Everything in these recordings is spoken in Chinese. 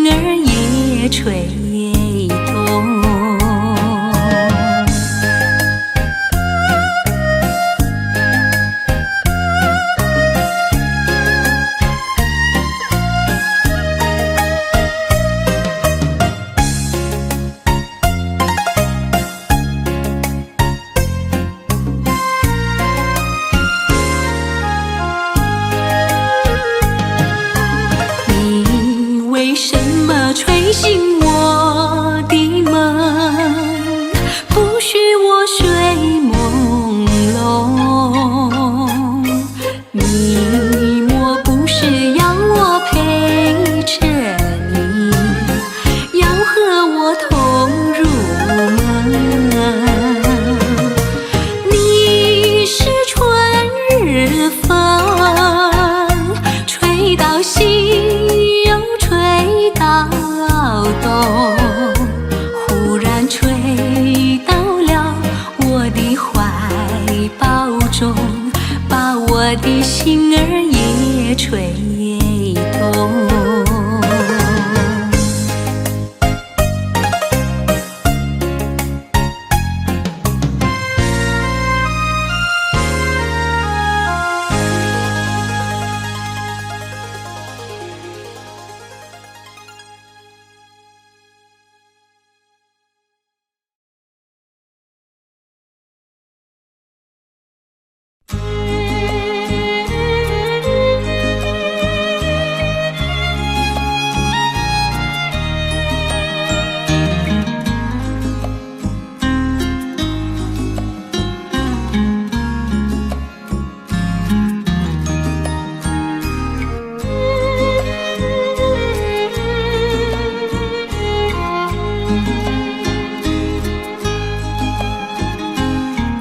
心儿也吹动。为什么吹醒我的梦，不许我睡朦胧？你莫不是要我陪着你，要和我同入梦？你是春日风，吹到西又吹到东，忽然吹到了我的怀抱中，把我的心儿也吹动。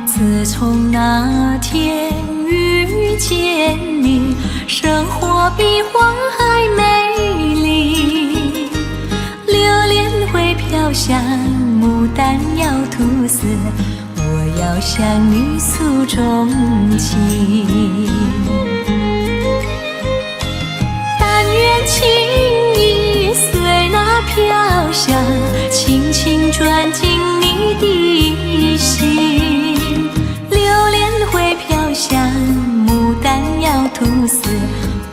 自从那天遇见你，生活比花还美丽。榴莲会飘香，牡丹要吐丝，我要向你诉衷情。但愿情意随那飘香，轻轻钻进你的心。榴莲会飘香，牡丹要吐丝，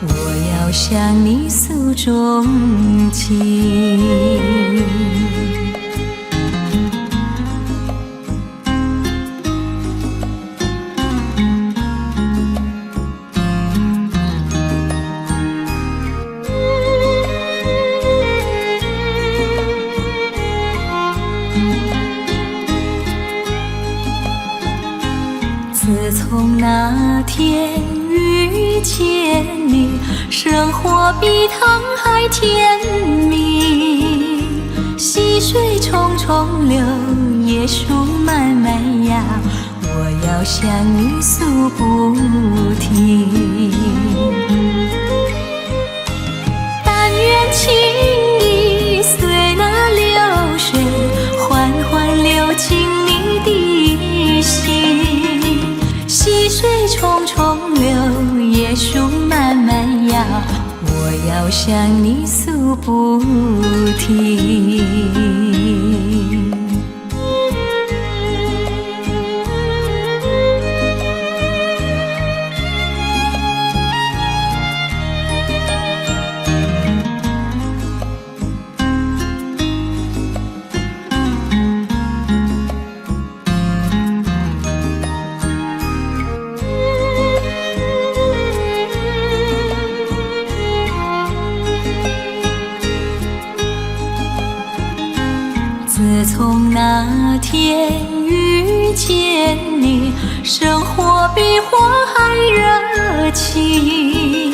我要向你诉衷情。自从那天遇见你，生活比糖还甜蜜。溪水冲冲流，椰树慢慢摇，我要向你诉不停。但愿情意随那流水，缓缓流进你的心。溪水冲冲流，椰树慢慢摇，我要向你诉不停。自从那天遇见你，生活比花还热情。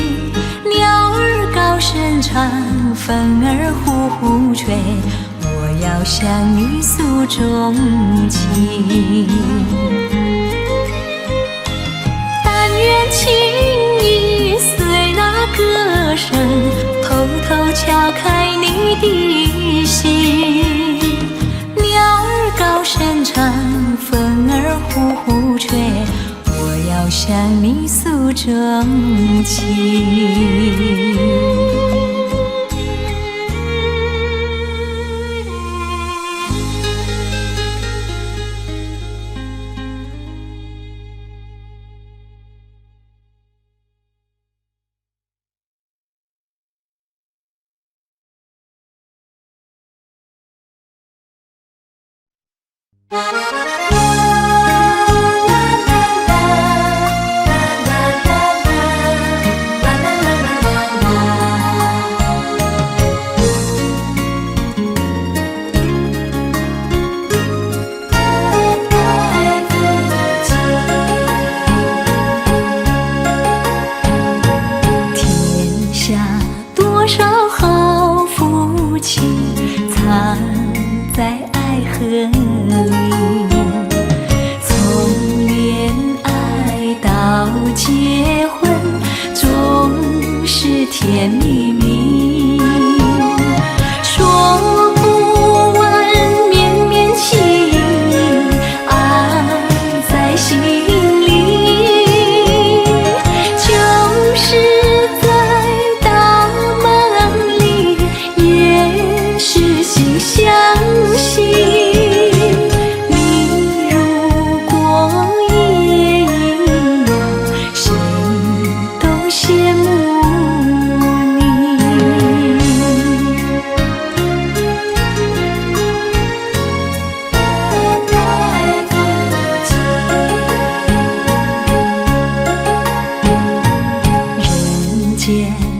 鸟儿高声唱，风儿呼呼吹，我要向你诉衷情。但愿情意随那歌声，偷偷敲开你的心。鸟儿高声唱，风儿呼呼吹，我要向你诉衷情。甜蜜蜜，说不完绵绵情，爱在心里，就是在大梦里，也是心相惜。你如果也一样，谁都羡慕。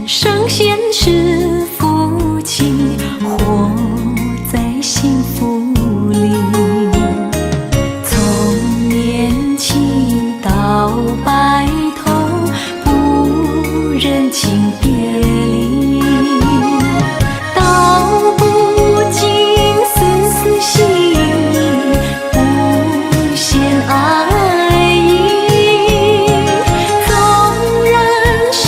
圣贤是夫妻，活在幸福里。从年轻到白头，不忍轻别离。道不尽丝丝心意，不嫌爱意。纵然是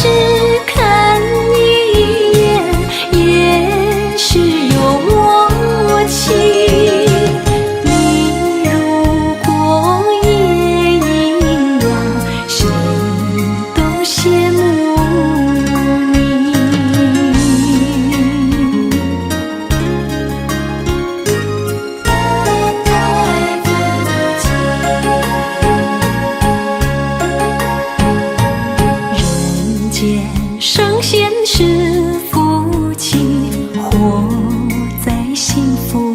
圣贤是夫妻，活在幸福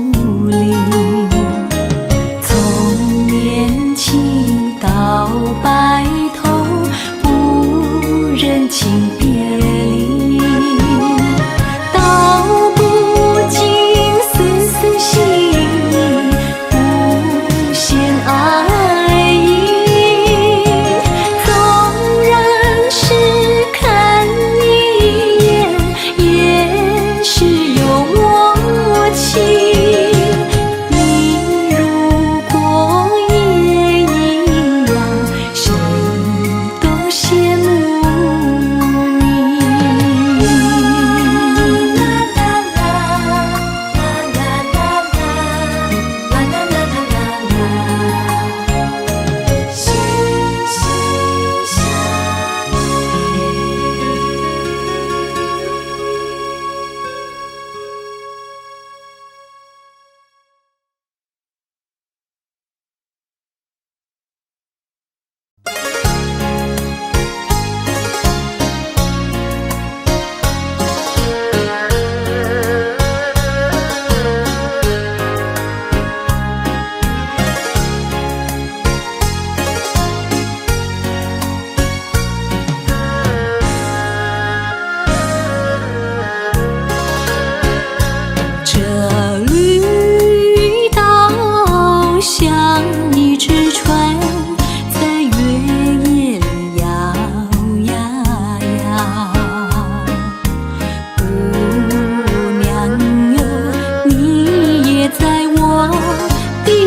里。从年轻到白头，不忍轻别离。道不尽丝丝心意，不嫌爱意。纵然是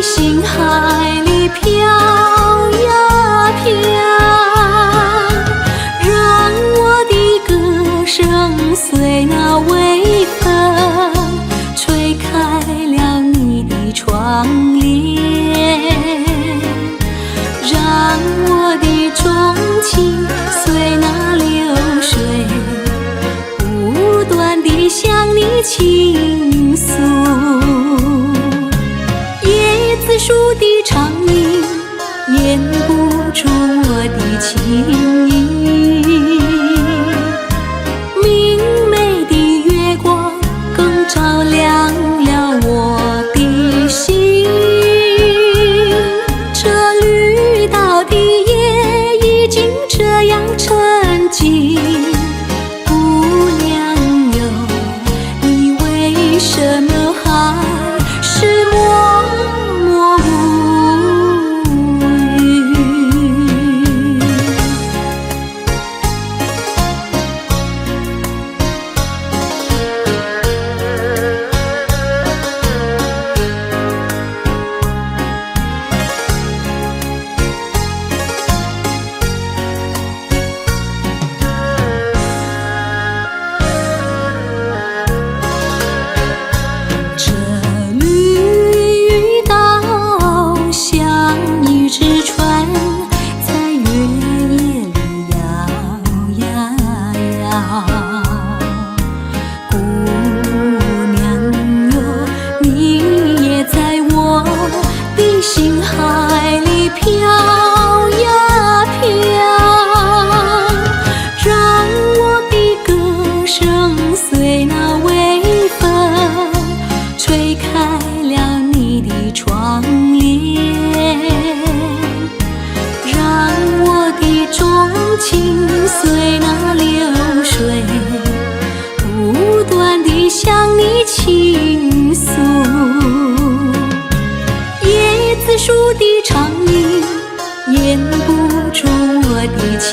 心海里飘呀飘，让我的歌声随那微风吹开了你的窗帘，让我的钟情随那流水不断地向你倾诉。树的长鸣掩不住我的情意，明媚的月光更照亮了我的心。的钟情随那流水，不断地向你倾诉。叶子树的长影掩不住我的情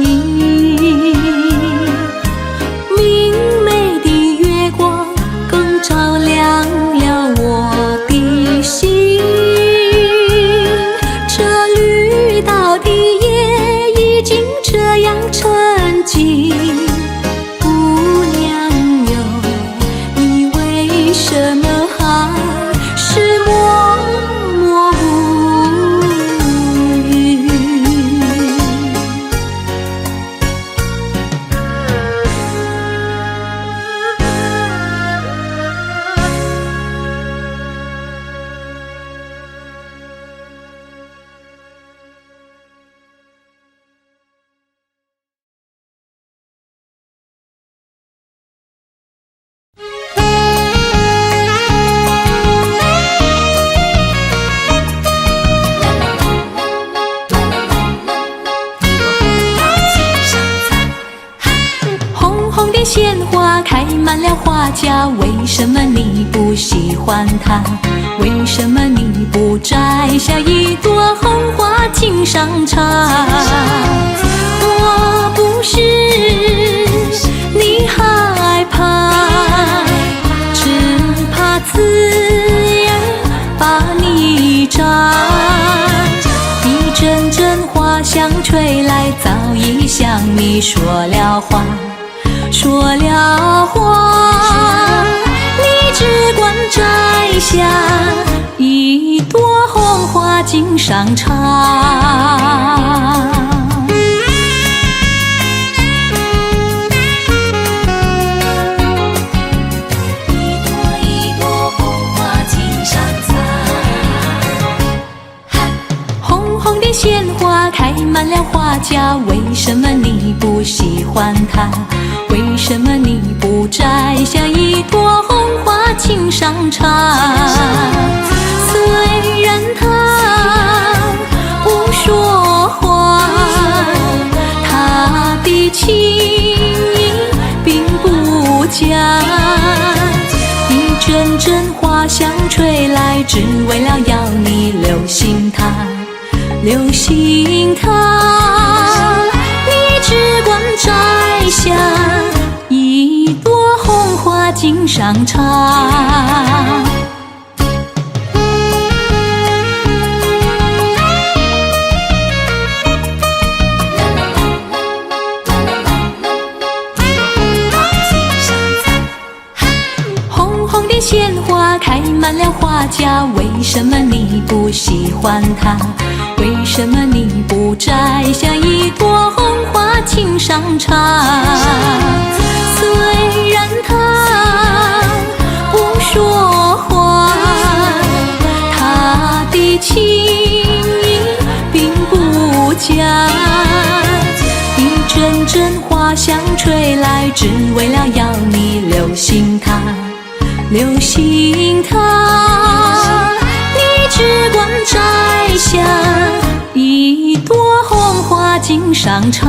意，明媚的月光更照亮了我的心。这绿岛的夜已经这样沉静，姑娘哟，你为什么还是默默无语？红红的鲜花开满了花架，为什么你不喜欢它？为什么你不摘下一朵红花敬上茶？我不是你害怕，只怕刺眼把你扎。一阵阵花香吹来，早已向你说了话，说了话，你只管摘下一朵红花敬上茶。鲜花开满了花架，为什么你不喜欢它？为什么你不摘下一朵红花敬上茶？虽然它不说话，它的情意并不假。一阵阵花香吹来，只为了要你留心它，留心它，你只管摘下一朵红花敬上茶。红红的鲜花开满了花架，为什么你不喜欢它？为什么你不摘下一朵红花敬上茶？虽然它不说话，它的情意并不假。一阵阵花香吹来，只为了要你留心它，留心它，你只管摘下一朵红花敬上茶。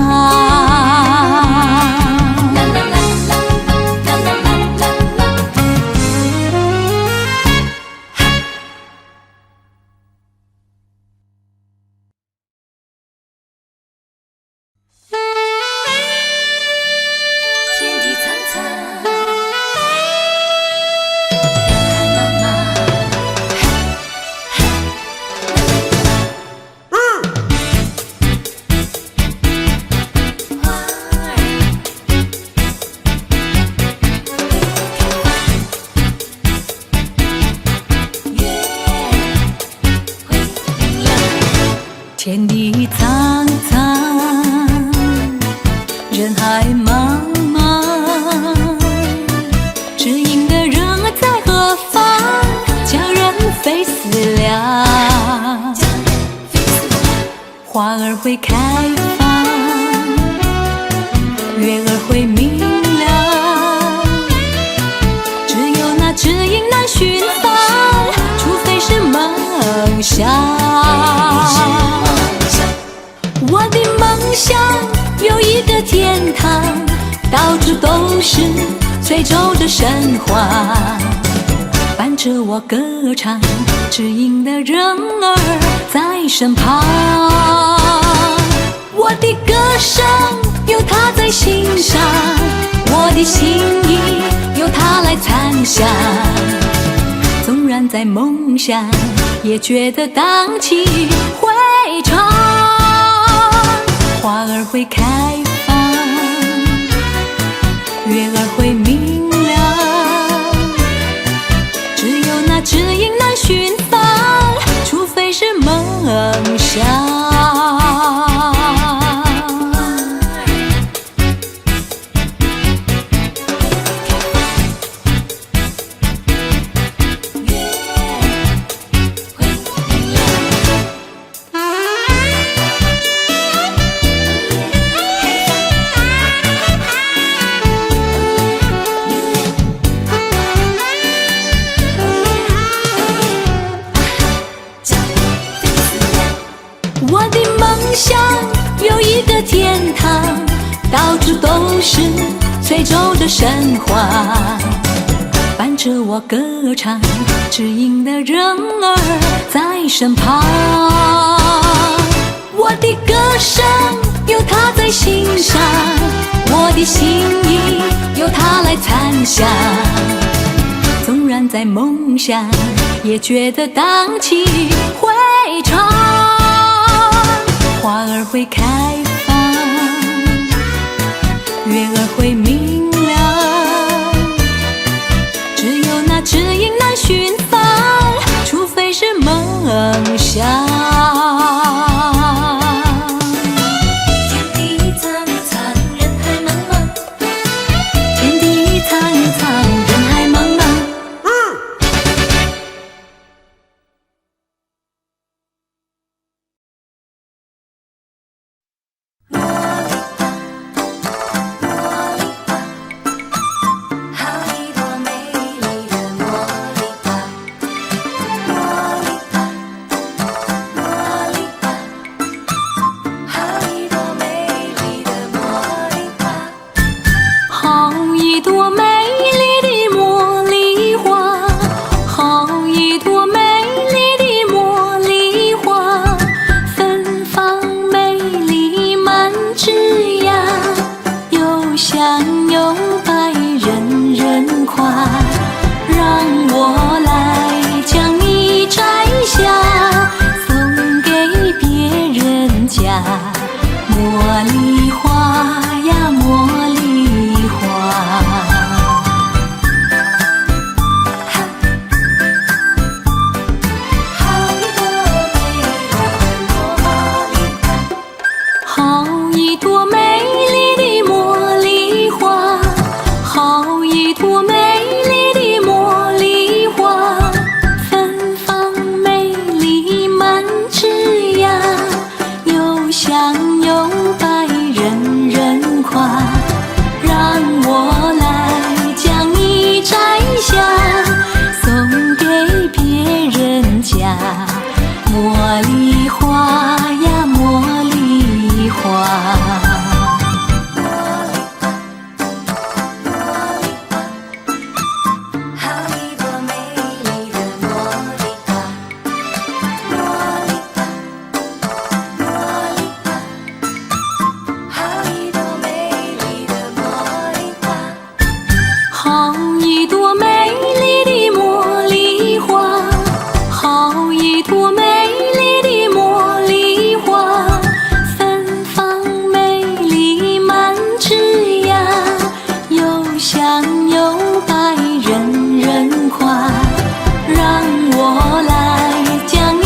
天地苍苍，人海茫茫，知音的人儿在何方？佳人飞思量，花儿会开放，月儿会明亮，只有那知音难寻访，除非是梦想。我的想有一个天堂，到处都是翠洲的神话，伴着我歌唱，知音的人儿在身旁。我的歌声有他在心上，我的心意由他来参详。纵然在梦乡，也觉得荡气回肠。花儿会开放，月儿会明亮，只有那知音难寻访，除非是梦想。我的梦想有一个天堂，到处都是翠洲的神话，伴着我歌唱，知音的人儿在身旁。我的歌声有他在心上，我的心意由他来参详。纵然在梦乡，也觉得荡气回肠。花儿会开放，月儿会明亮，只有那知音难寻访，除非是梦想。天地苍苍，人海茫茫，天地苍苍，人海茫茫。茉莉花呀，茉莉花，好一朵美丽的茉莉花，好一朵美丽的茉莉花，芬芳美丽满枝桠，又香又白，人人夸。让我来将你摘下，送给别人家。茉莉花呀，茉莉花。好一朵美丽的茉莉花，好一朵美丽的茉莉花，芬芳美丽满枝桠，又香又白，人人夸。让我来将你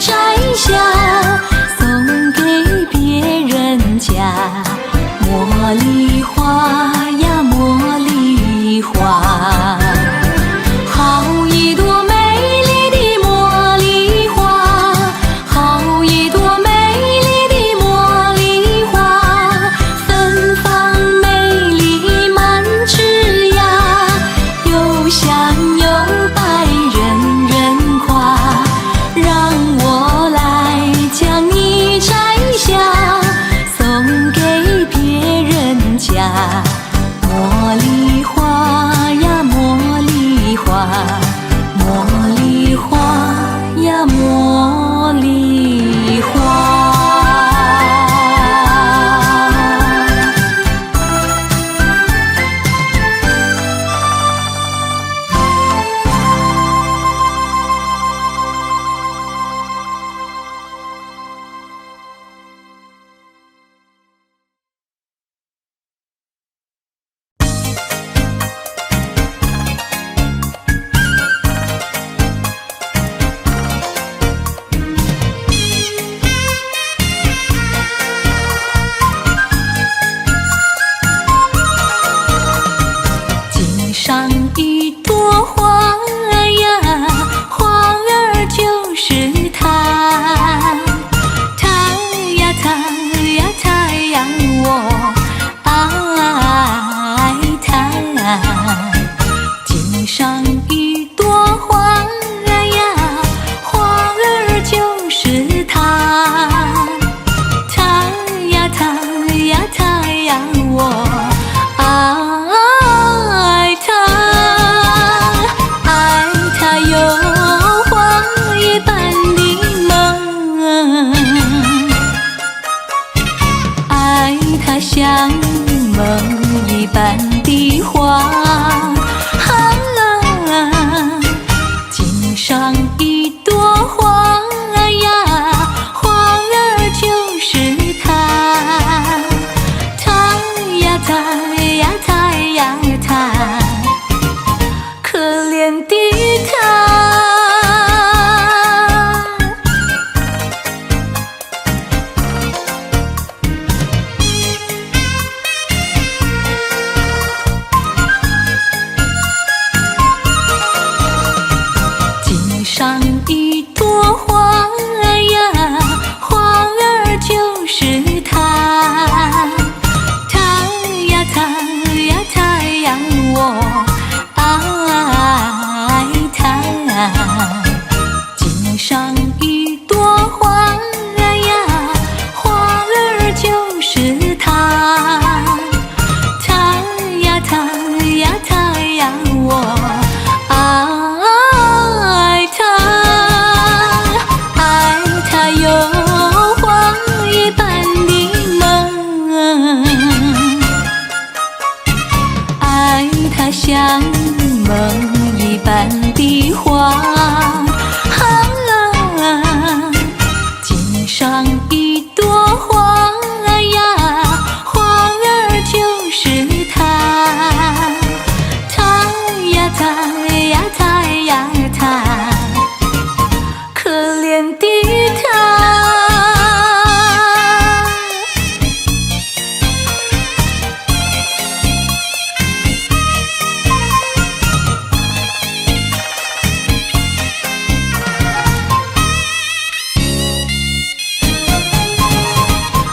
摘下，送给别人家。茉莉花呀，茉莉花，好一朵美丽的茉莉花，好一朵美丽的茉莉花，芬芳美丽满枝桠，又香又白，人人夸。让我来将你摘下，送我爱他，爱他有花一般的梦，爱他像梦一般的花。井上一朵花呀，花儿就是他，他呀他呀他呀他，可怜的他。井上一朵花呀，花儿就是他，他呀他呀他呀，我爱他。井上一朵花呀，花儿就是他，他呀他呀他呀，我爱他，爱他有花一般的梦，爱他像梦一般的花。井上一朵花呀，花儿就是他，他呀他呀他呀他，可怜的他。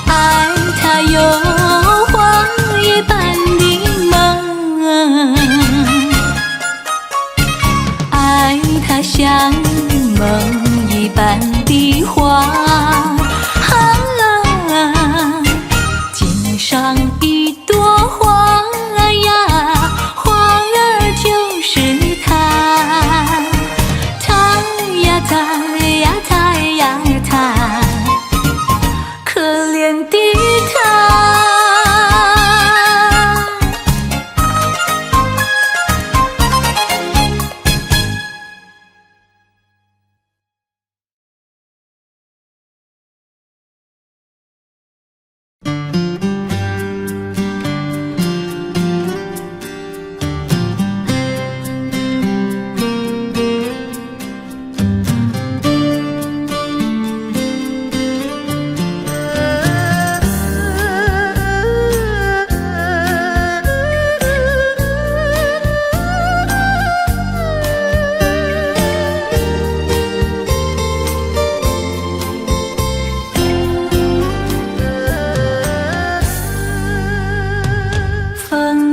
爱他有花一般的梦，爱他像梦一般的花。井上一朵花呀，花儿就是他，他呀他呀他呀他，可怜的他。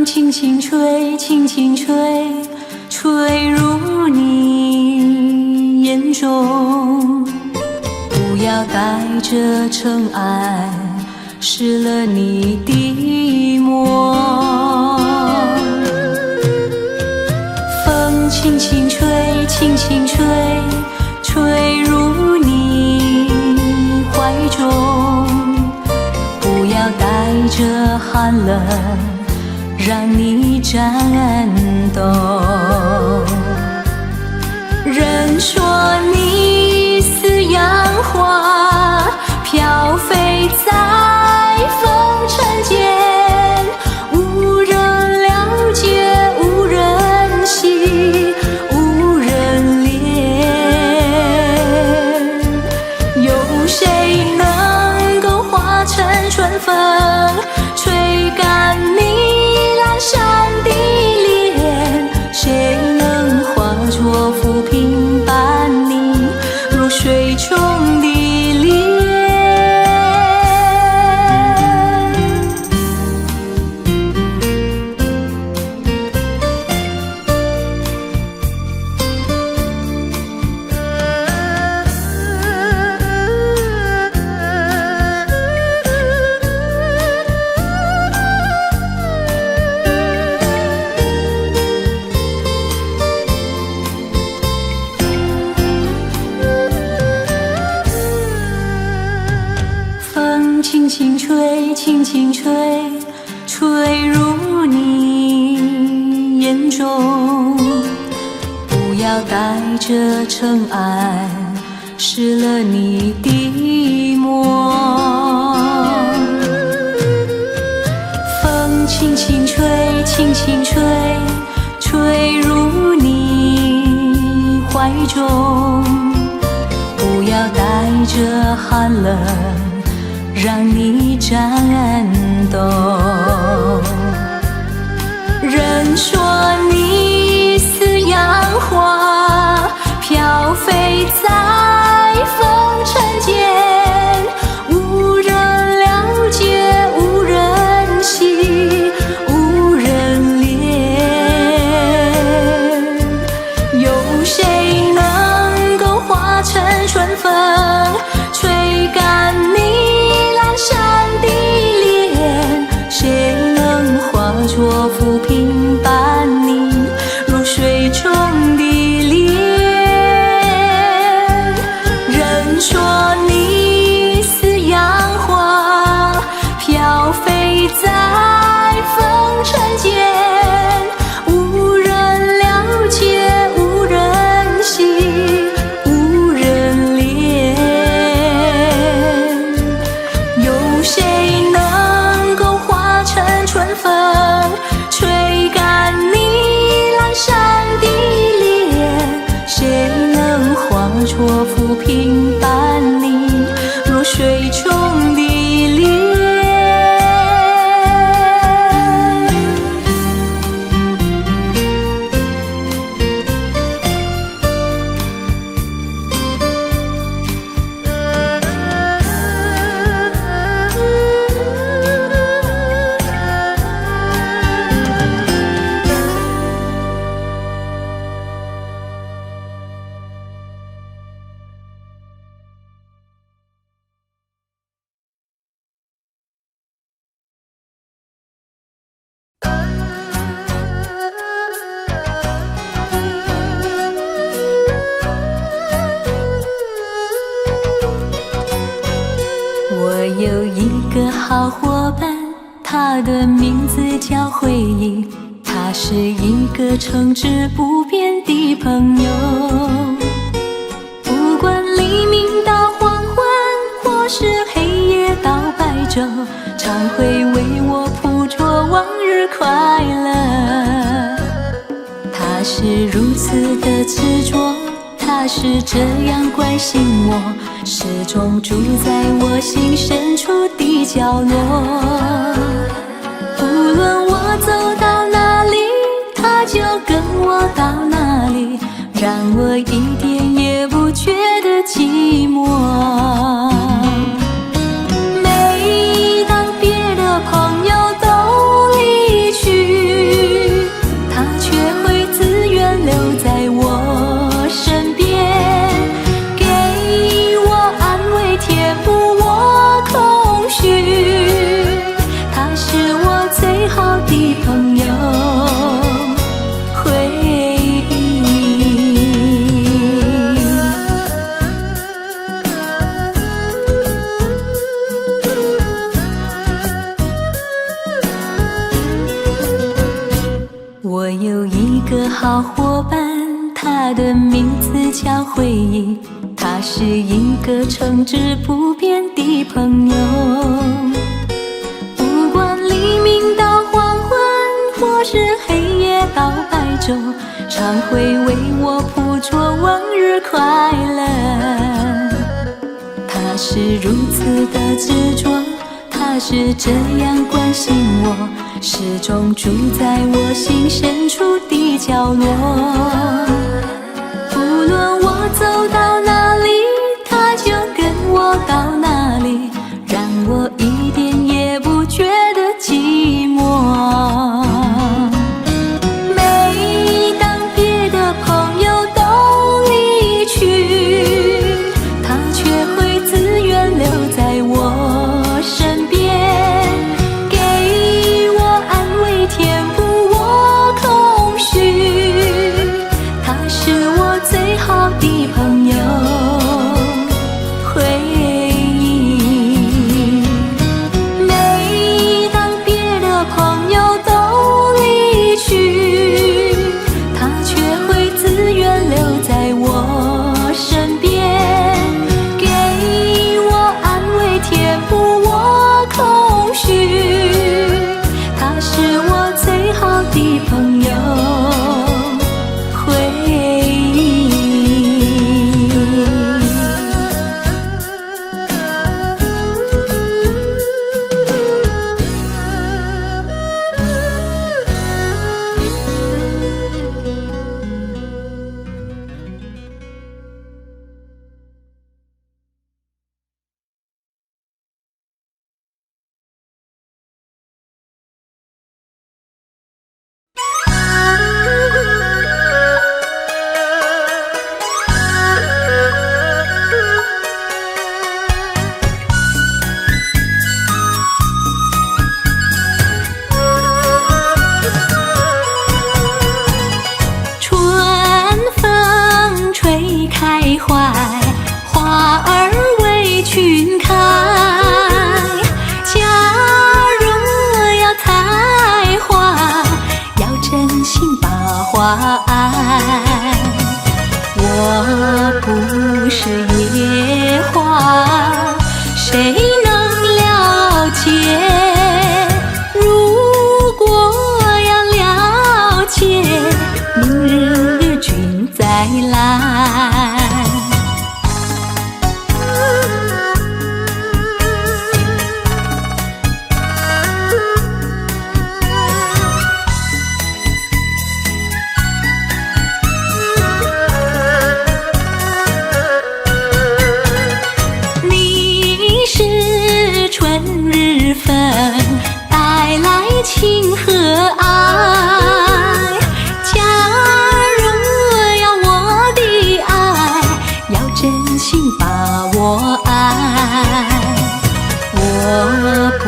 轻轻吹，轻轻吹，吹入你眼中。不要带着尘埃，湿了你的梦。风轻轻吹，轻轻吹，吹入你怀中。不要带着寒冷，让你颤抖。人说你似杨花，飘飞在风尘间，无人了解，无人惜，无人怜。有谁能够化成春风，吹干你阑珊的脸？谁能化作浮萍把你吹，轻轻吹，吹入你眼中。不要带着尘埃，湿了你的梦。风轻轻吹，轻轻吹，吹入你怀中。不要带着寒冷，让你颤抖。人说你似杨花，飘飞在风尘间，无人了解，无人惜，无人怜。有谁能够化成春风，吹干你阑珊的脸？谁能化作浮萍伴你入水中的莲？人说你似杨花，飘飞在风尘间，无人了解，无人惜，无人怜。有谁能够化成春风，吹干你阑珊的脸？谁能化作浮萍伴你入水中的莲？我有一个好伙伴，他的名字叫回忆，他是一个诚挚不变的朋友。不管黎明到黄昏，或是黑夜到白昼，常会为我捕捉往日快乐。他是如此的执着，他是这样关心我，始终住在我心深处的角落。无论我走到哪里，他就跟我到哪里，让我一点也不觉得寂寞。每当别的朋友都离去，他却会自愿留在我身边，给我安慰，填补我空虚。他是我最好的朋友，回忆。我有一个好伙伴，他的名字叫回忆，他是一个诚挚不变的朋友。不管黎明到黄昏，或是黑夜到白昼，常会为我捕捉往日快乐。他是如此的执着，他是这样关心我，始终住在我心深处的角落。无论我走到哪里，他就跟我到哪里，让我一点也不觉得寂寞。每当别的朋友都离去，他却会自愿留在我身边，给我安慰，填补我空虚。他是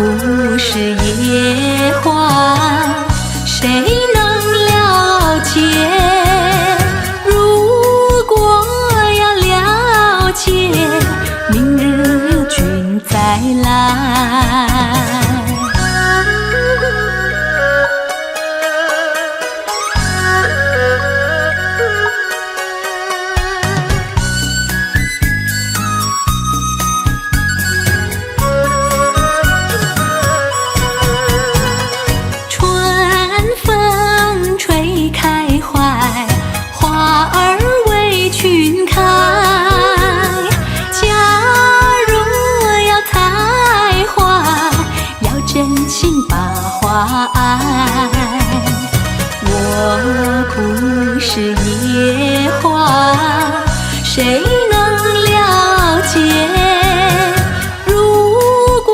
不是野花，谁能了解？如果要了解，明日君再来。我不是野花，谁能了解？如果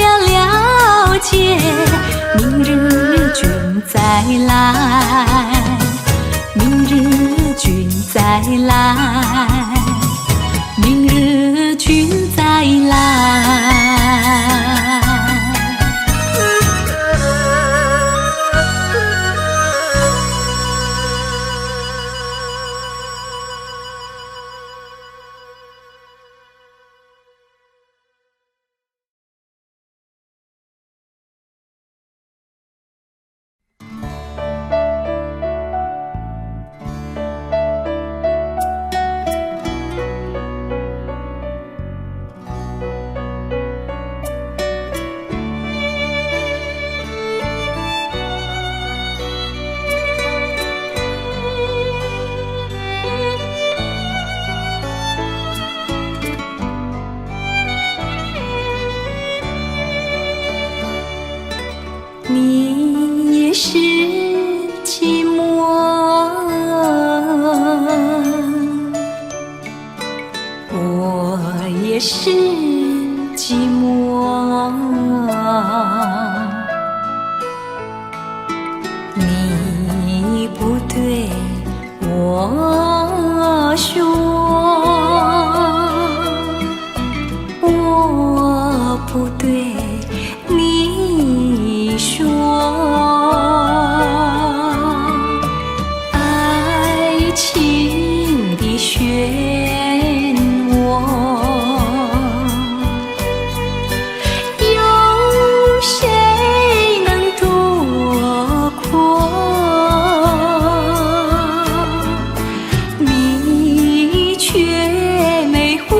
要了解，明日君再来，明日君再来，明日君再来。你也是寂寞，我也是寂寞。你不对我说，我不对你说，爱情的漩涡，有谁能躲过？你却没问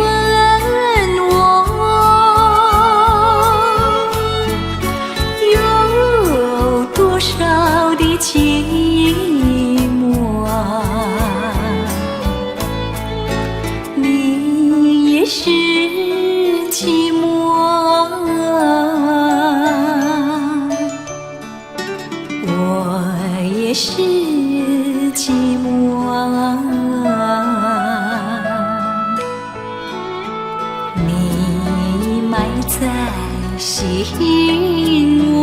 我，有多少的寂寞，你也是寂寞，我也是寂寞。你埋在心窝，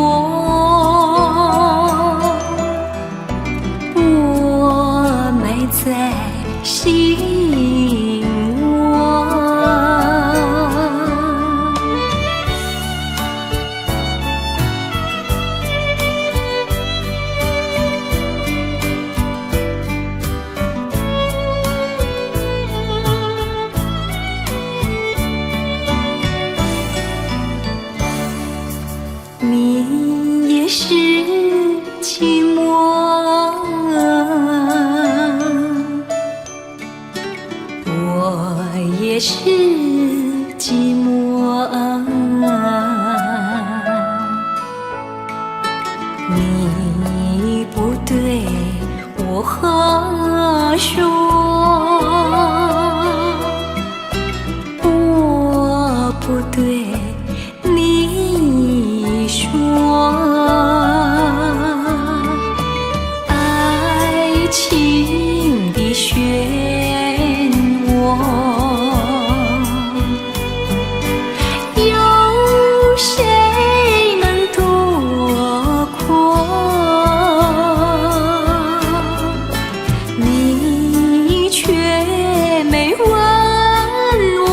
我埋在心窝。你也是寂寞，我也是寂寞。你不对我说，我不对你说，爱情的漩涡，有谁能躲过？你却没问我，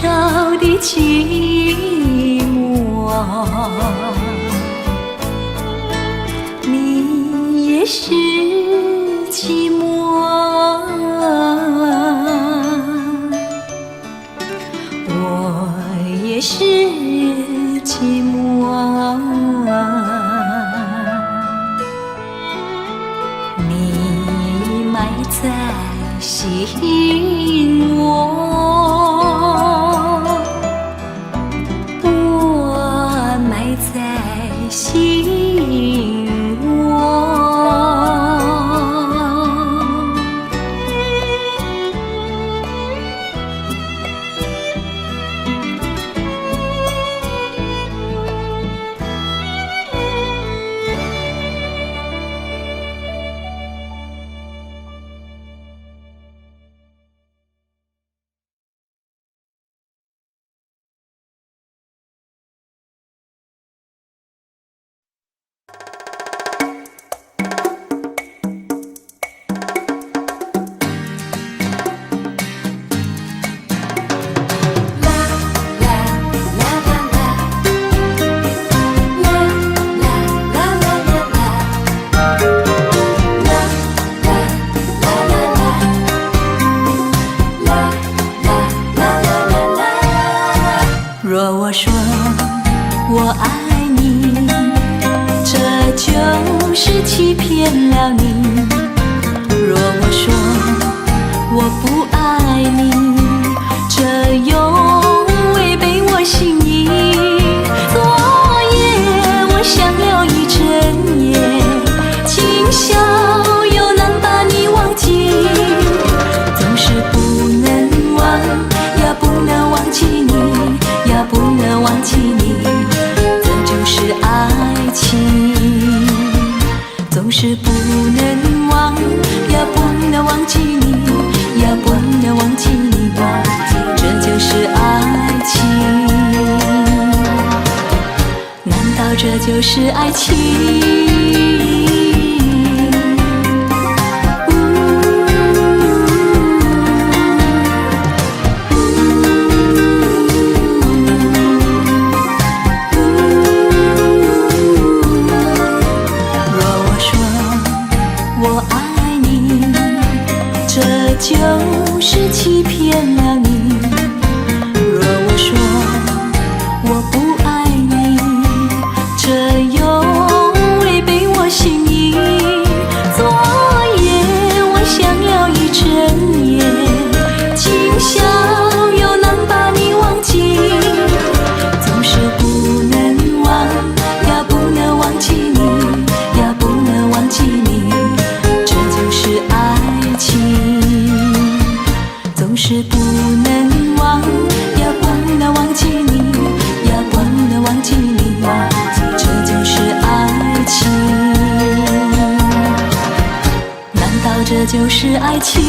少的寂寞，你也是寂寞，我也是寂寞，你埋在心窝，我埋在心窝。若我说我爱你，这就是欺骗了你；若我说我不爱你，这又违背我心意。昨夜我想了一整夜，今宵又难把你忘记，总是不能忘，也不能忘记你，也不能忘记你，这就是爱情。总是不能忘，也不能忘记你，也不能忘记你，这就是爱情。难道这就是爱情？就是欺骗了你。若我说我不爱你，这又违背我心意。昨夜我想了一整夜，今宵又难把你忘记，总是不能忘，也不能忘记你，也不能忘记你，这就是爱情。总是不能忘，也不能忘记你，也不能忘记你，这就是爱情。难道这就是爱情？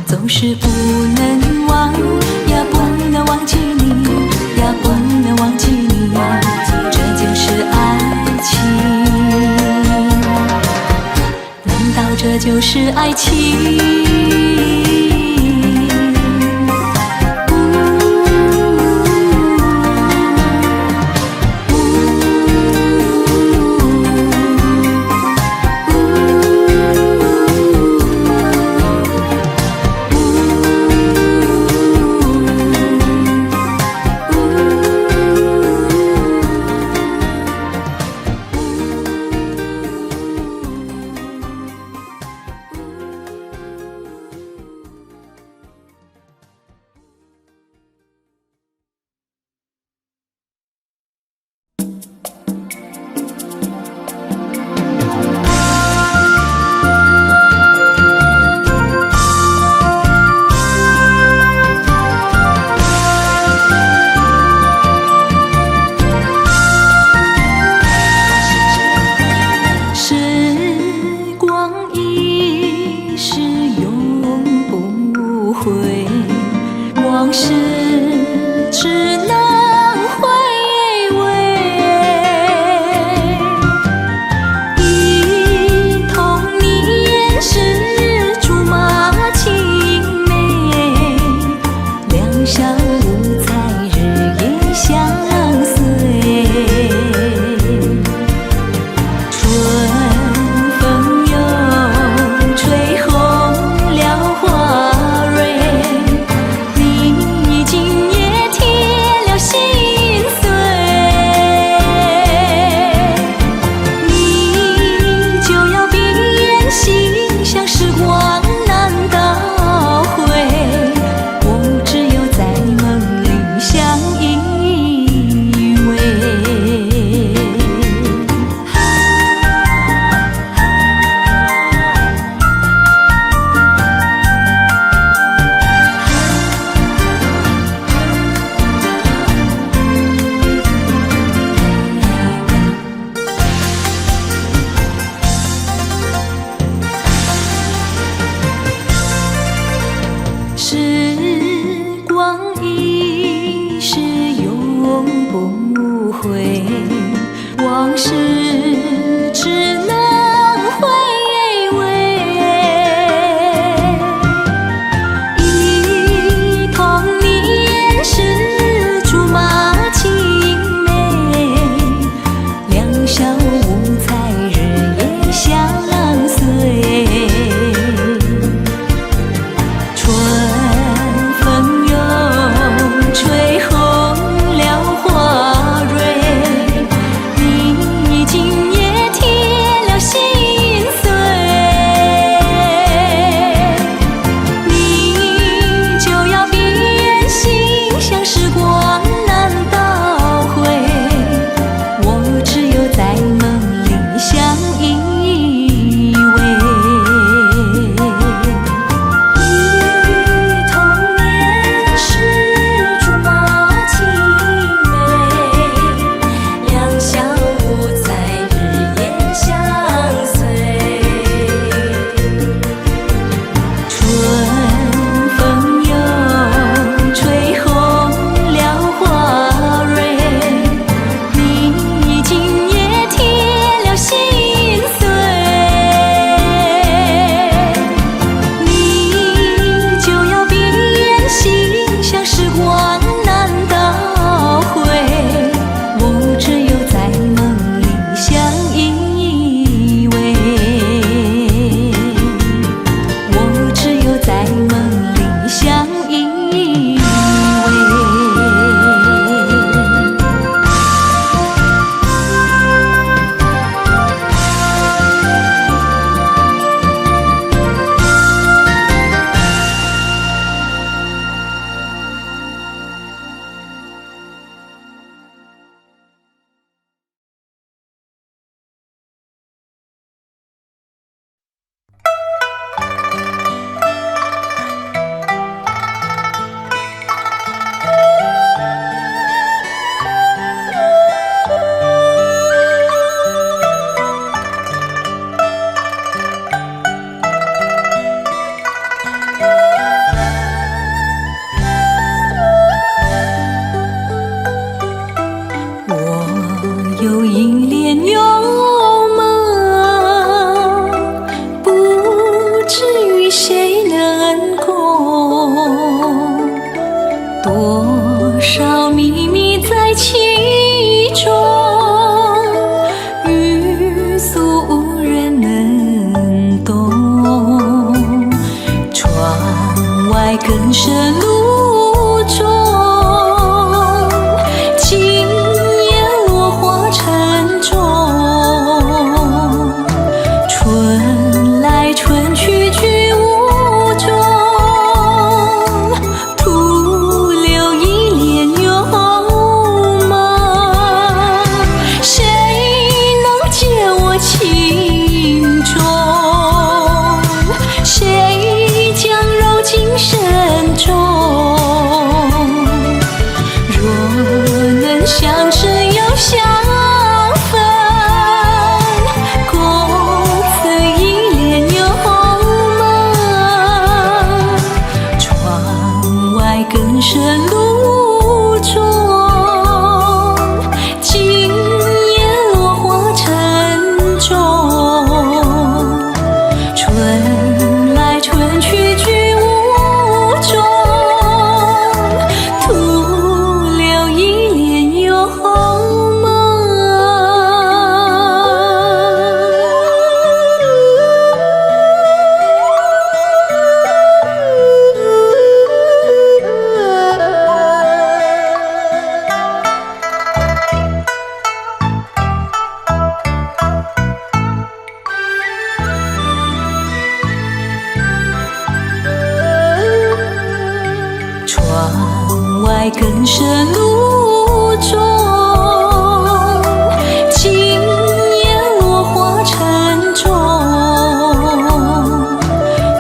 总是不能忘，也不能忘记你，也不能忘记你，这就是爱情。难道这就是爱情？窗外更深露中，今夜落花沉重。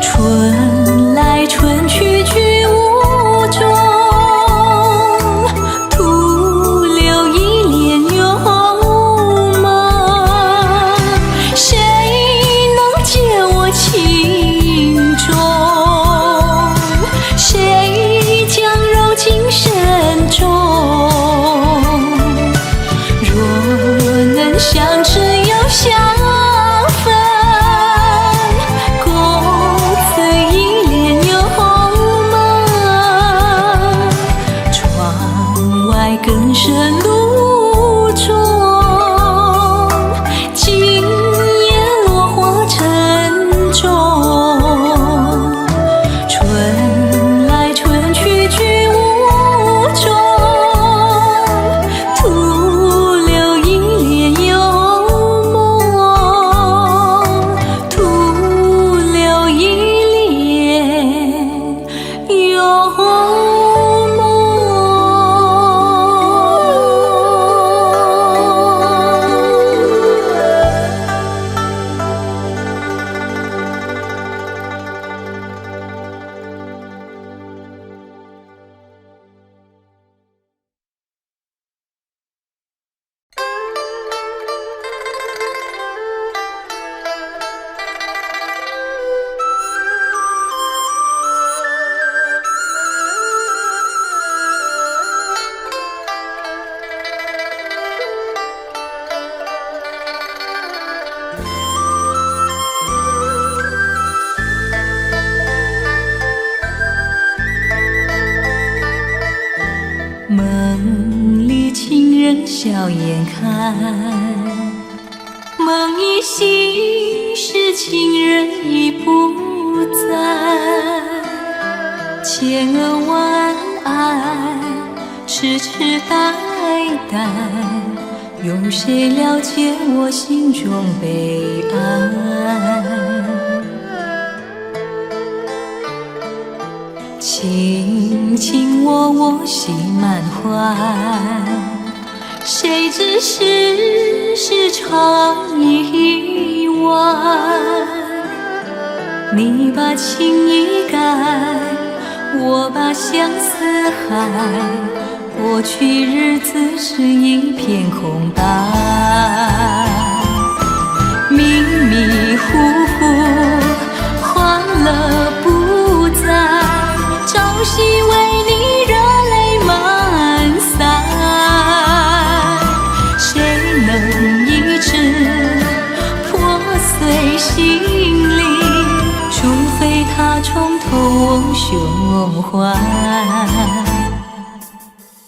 春来春去居无踪，徒留一帘幽梦。谁能解我情衷？谁将揉进深中？若能相知又相分，共醉一帘幽梦。窗外更深露中，今夜落花沉重。春来春去居无踪，徒留一帘幽梦，徒留一帘幽梦。梦里情人笑颜开，梦一醒时情人已不在。千恩万爱，痴痴呆呆，有谁了解我心中悲哀？卿卿我我心满怀，谁知世常意外。你把情意改，我把相思害，过去日子是一片空白。迷迷糊糊，欢乐不在，朝夕为你热泪满腮。谁能医治破碎心灵？除非他重投我胸怀。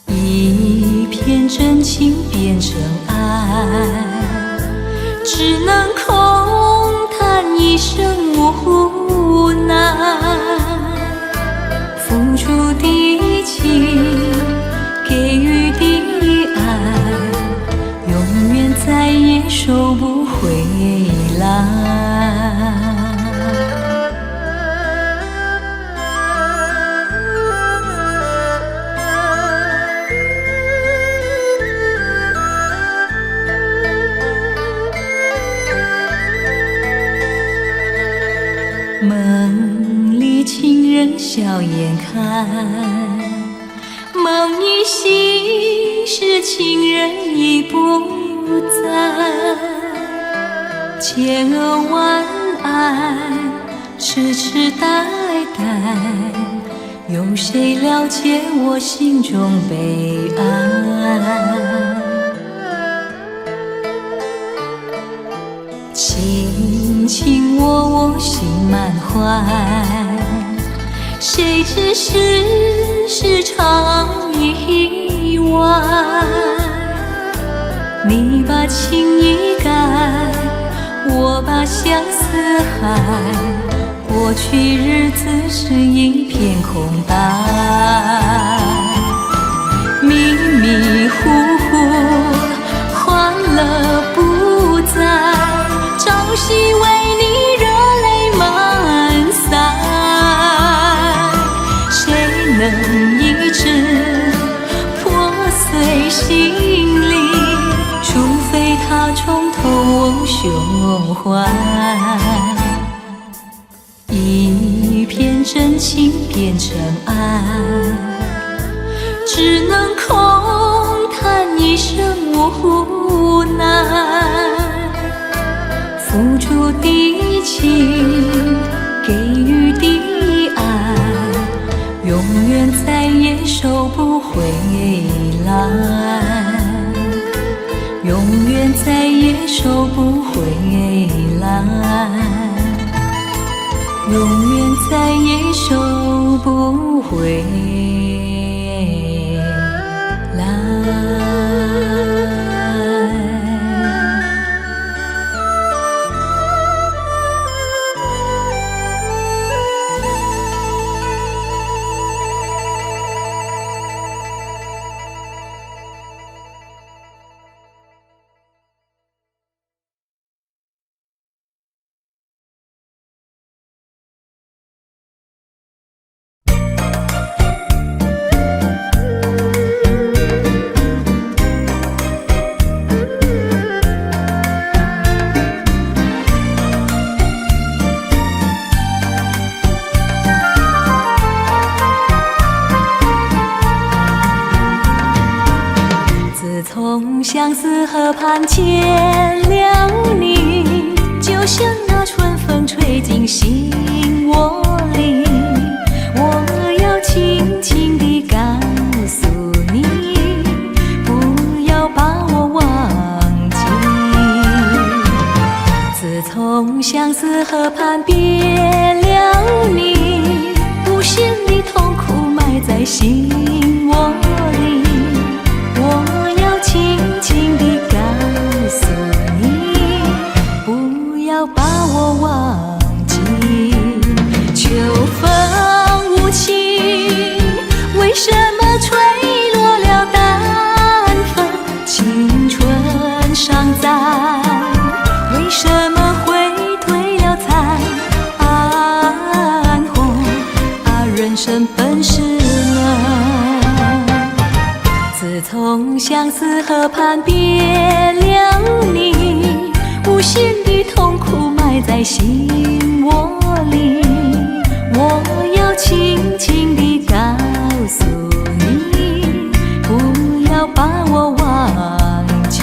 一片真情变成爱，只能空叹一声无奈。付出的情，给予的爱，永远再也收不回来。梦里情人笑颜开，梦一醒时情人已不在。千恩万爱，痴痴呆呆，有谁了解我心中悲哀？卿卿我我心满怀，谁知世常意外。你把情意改，我把相思害，过去日子是一片空白。迷迷糊糊，欢乐不在，朝夕为你热泪满腮。谁能欢。一片真情变成爱，只能空叹一生无奈。付出的情，给予的爱，永远再也收不回来，永远再也收不回来，永远再也收不回来。从相思河畔见了你，就像那春风吹进心窝里。我要轻轻地告诉你，不要把我忘记。自从相思河畔别了你，无限的痛苦埋在心窝里。我要轻轻地告诉你，不要把我忘记。秋风无情，为什么吹落了淡风？青春尚在，为什么会褪了残红？人生本是难。自从相思河畔别了你，无限的痛苦埋在心窝里。我要轻轻地告诉你，不要把我忘记。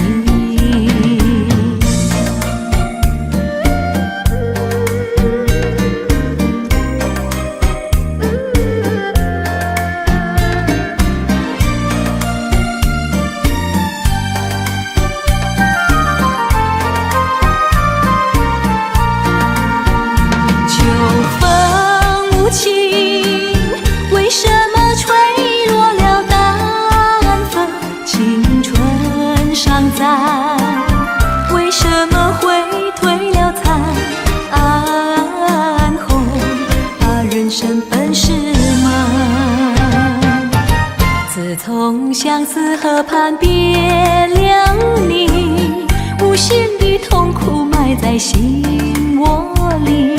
为什么会褪了残红？人生本是难。自从相思河畔别了你，无限的痛苦埋在心窝里。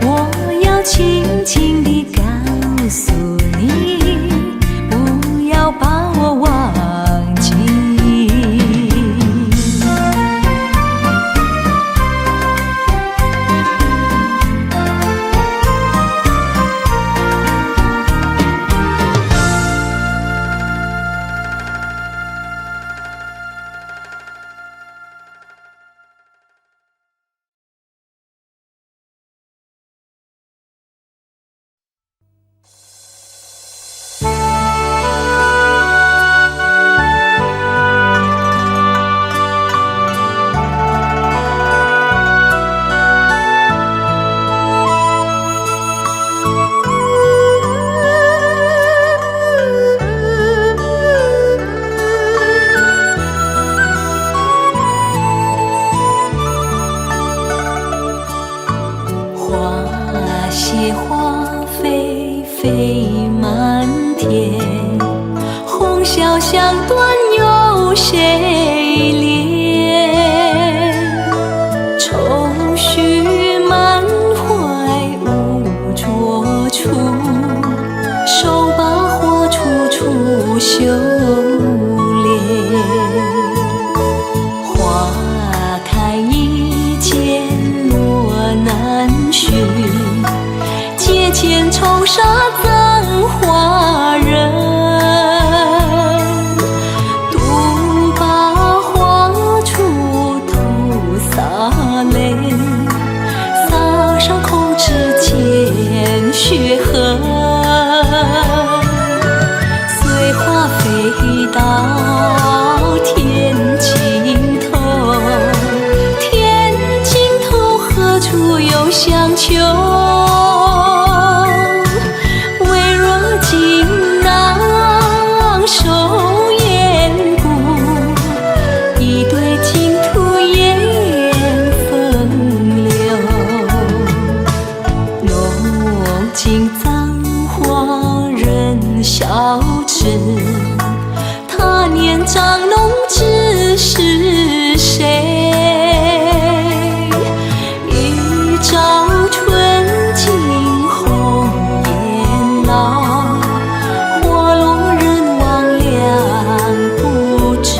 我要轻轻地告诉你，不要把我忘记。想断有谁怜？愁绪满怀无着处，手把火处处修炼。花开一剪夜间愁杀葬花人，独把花锄徒洒泪，洒上口齿见血痕。随花飞到天尽头，天尽头何处有香丘？微若锦囊收眼骨，一对净土烟风流。浓尽葬花人笑痴，他年长弄知是谁？一朝春尽红颜老，花落人亡两不知。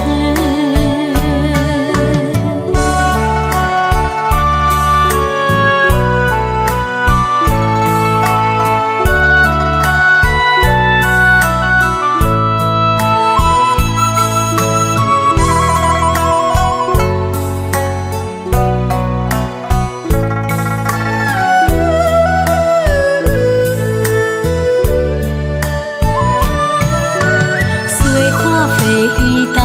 随花飞到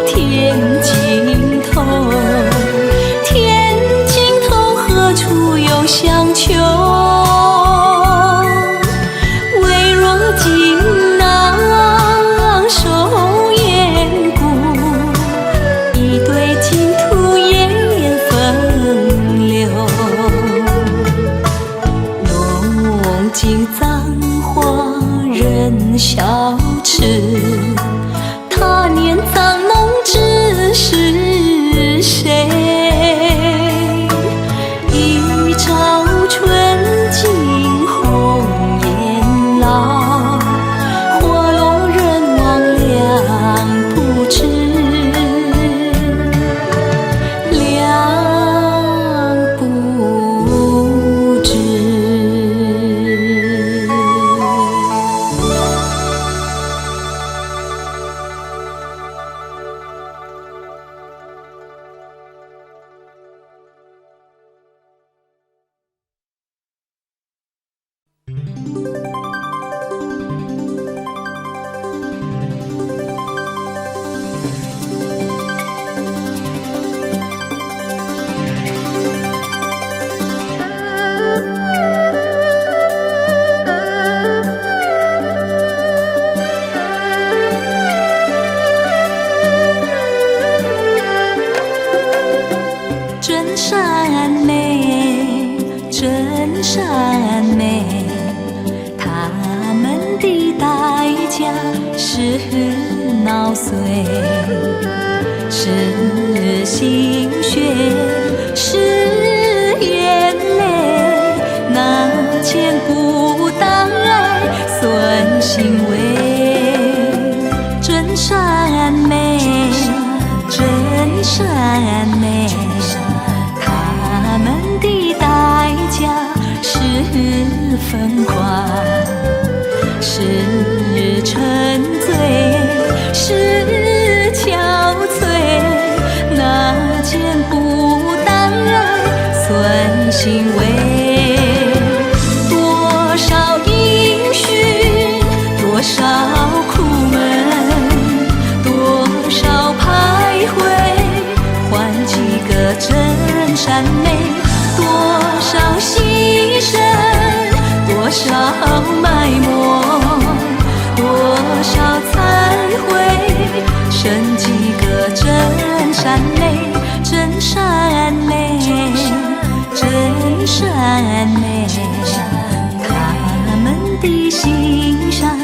天尽头，天尽头何处有香丘？微若锦囊收眼骨，一对净土烟风流。浓尽葬花人笑痴，他年葬弄知是谁？一朝春尽红颜老，花落人亡两不知，两不知。真善美，真善美，他们的代价是脑髓，是心血，是眼泪，那见不当爱损行为。真善美，真善美，他们的代价是疯狂，是沉醉，是憔悴，那见不当爱损行为。多少音讯，多少苦闷，多少徘徊，换几个真善美。多少牺牲，多少埋没，多少忏悔，剩几个真善美，真善美，真善美。他们的心上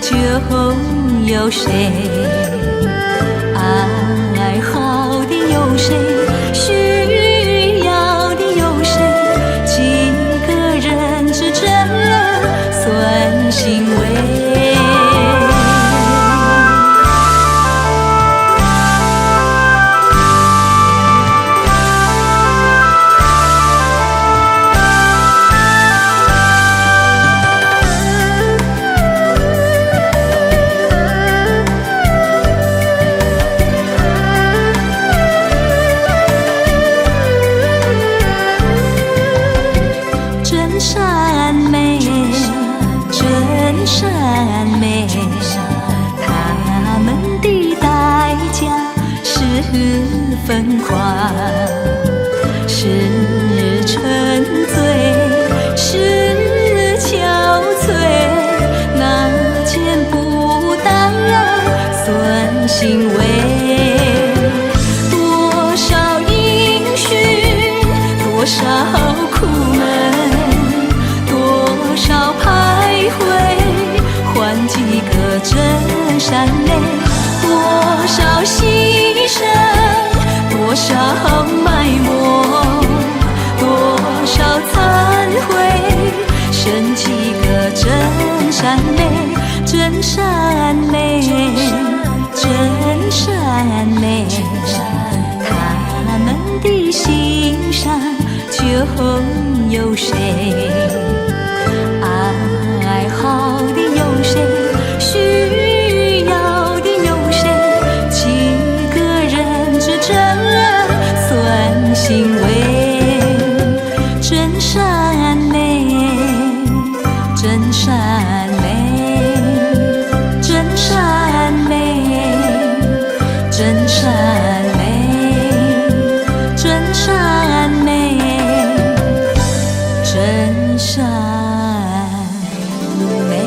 就有谁？爱好的有谁？需要的有谁？几个人之真算行为？欣慰。多少音讯，多少苦闷，多少徘徊，换几个真善美。多少牺牲，多少埋没，多少忏悔，剩几个真善美，真善美，真善美。他们的心上就有谁？爱好的有谁？需要的有谁？几个人之争算欣慰？真善美，真善美，真善美，真善美，真善美，真善美。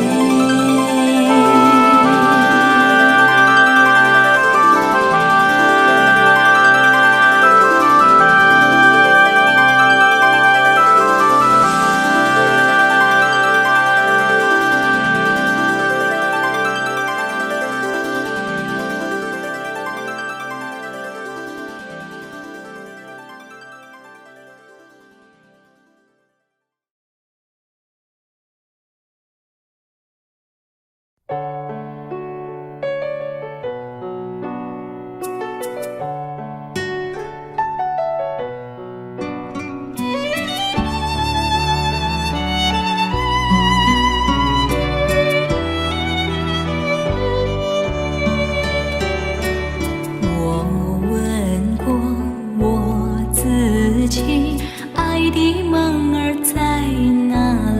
爱的梦儿在哪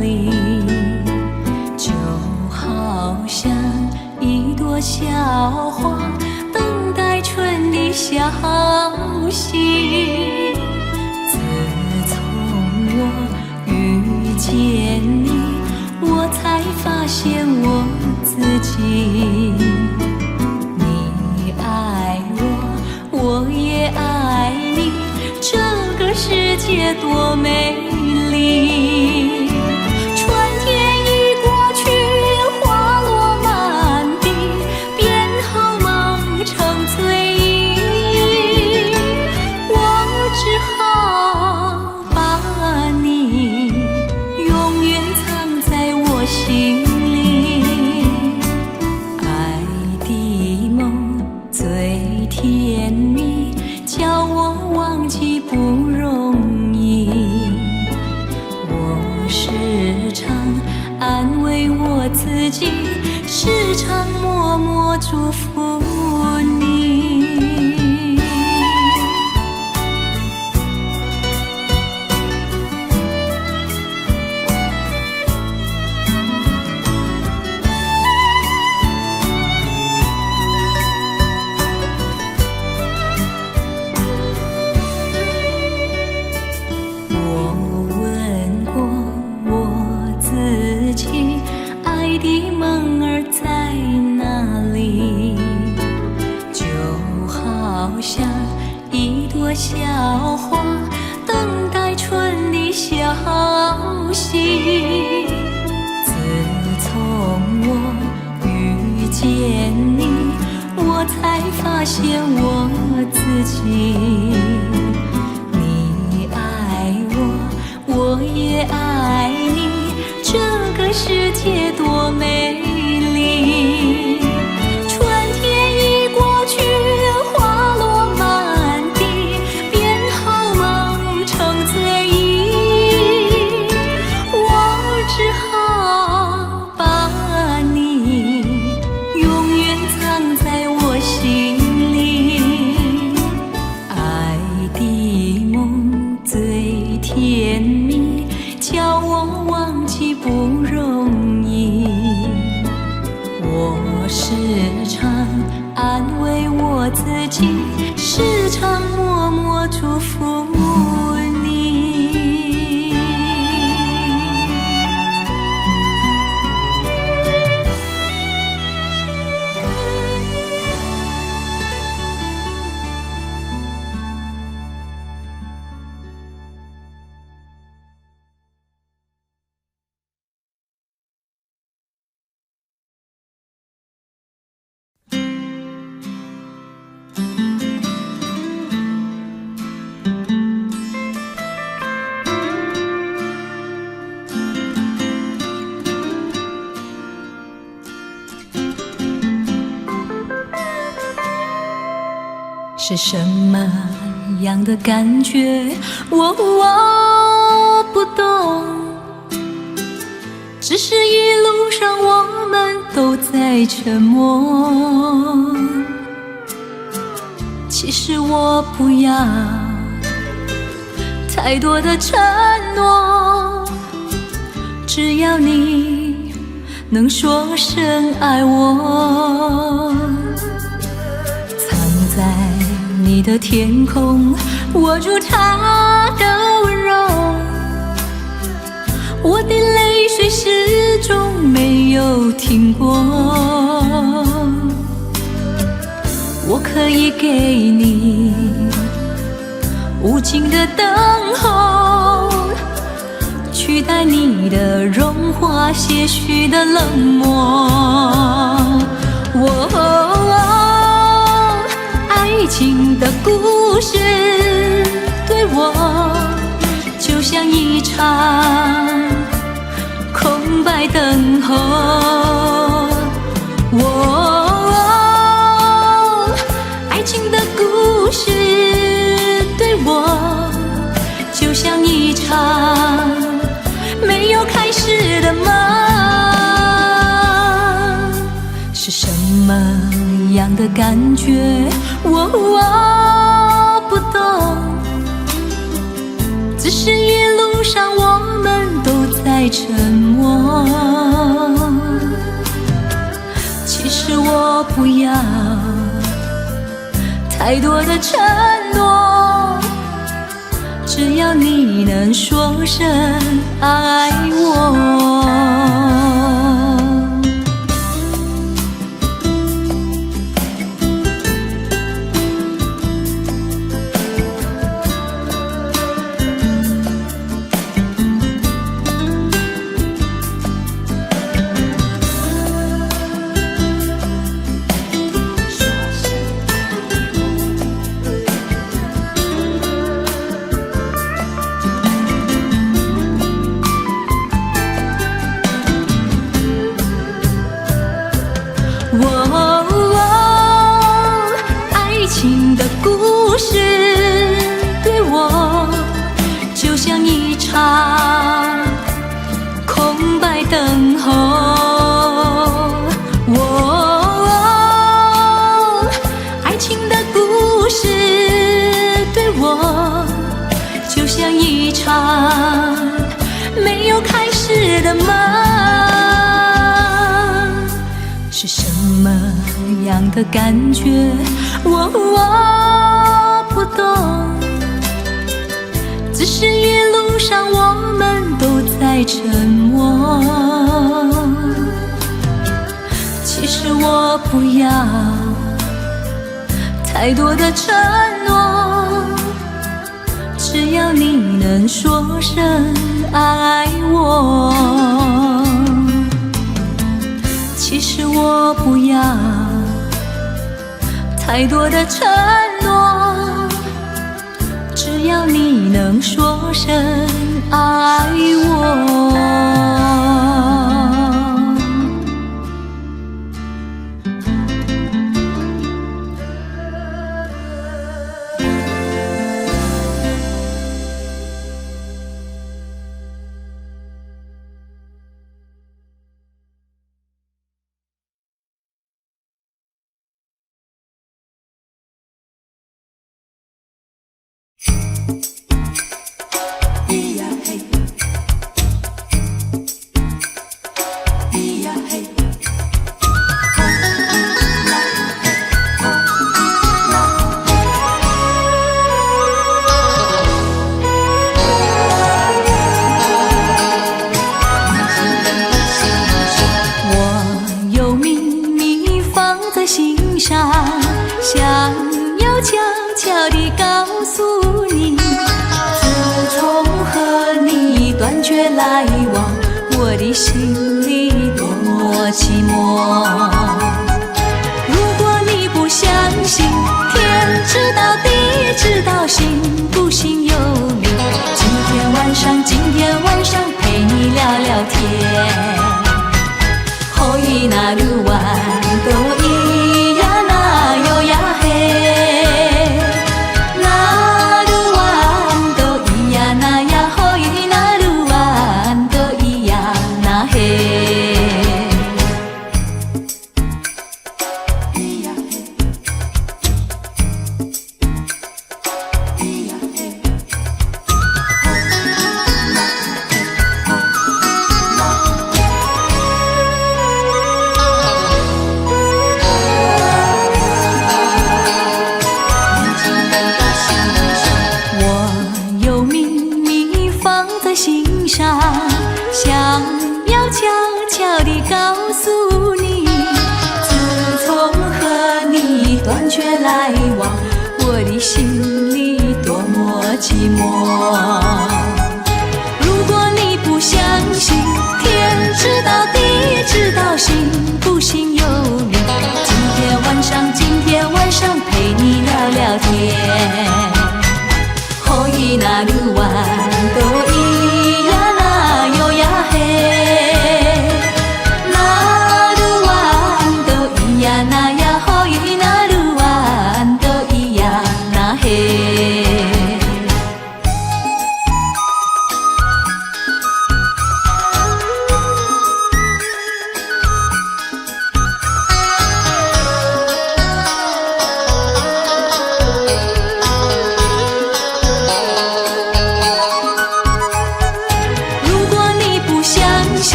里？就好像一朵小花，等待春的消息。自从我遇见你，我才发现我自己。你爱我，我也爱你，这个世界多美丽。春天已过去，花落满地，变好梦成醉意。我只好把你永远藏在我心里。爱的梦最甜蜜，叫我忘记不容易。我时常安慰我自己，时常默默祝福你。爱的梦儿在哪里？就好像一朵小花，等待春的消息。自从我遇见你，我才发现我自己。你爱我，我也爱你，这个世界多美丽。春天已过去，花落满地，变好梦成醉意。我只好把你永远藏在我心里。爱的是什么样的感觉？我不懂，只是一路上我们都在沉默。其实我不要太多的承诺，只要你能说声爱我。藏在你的天空，握住它的温柔，我的泪水始终没有停过。我可以给你无尽的等候，取代你的融化，些许的冷漠。爱情的故事对我就像一场空白等候。爱情的故事对我就像一场没有开始的梦。是什么样的感觉？我不懂，只是一路上我们都在沉默。其实我不要太多的承诺，只要你能说声爱我。爱情的故事对我就像一场空白等候。爱情的故事对我就像一场没有开始的梦。是什么样的感觉？我不懂，只是一路上我们都在沉默。其实我不要太多的承诺，只要你能说声爱我。其实我不要太多的承诺，只要你能说声爱我。来往，我的心里多么寂寞。如果你不相信，天知道地知道，信不信由你。今天晚上陪你聊聊天。后一那路弯都咿呀那哟呀嘿。心上，想要悄悄地告诉你，自从和你断绝来往，我的心里多么寂寞。如果你不相信，天知道地知道，信不信由你。今天晚上陪你聊聊天。可以那路弯都咿呀那哟呀嘿，那路弯都咿呀那呀，可以那路弯都咿呀那嘿。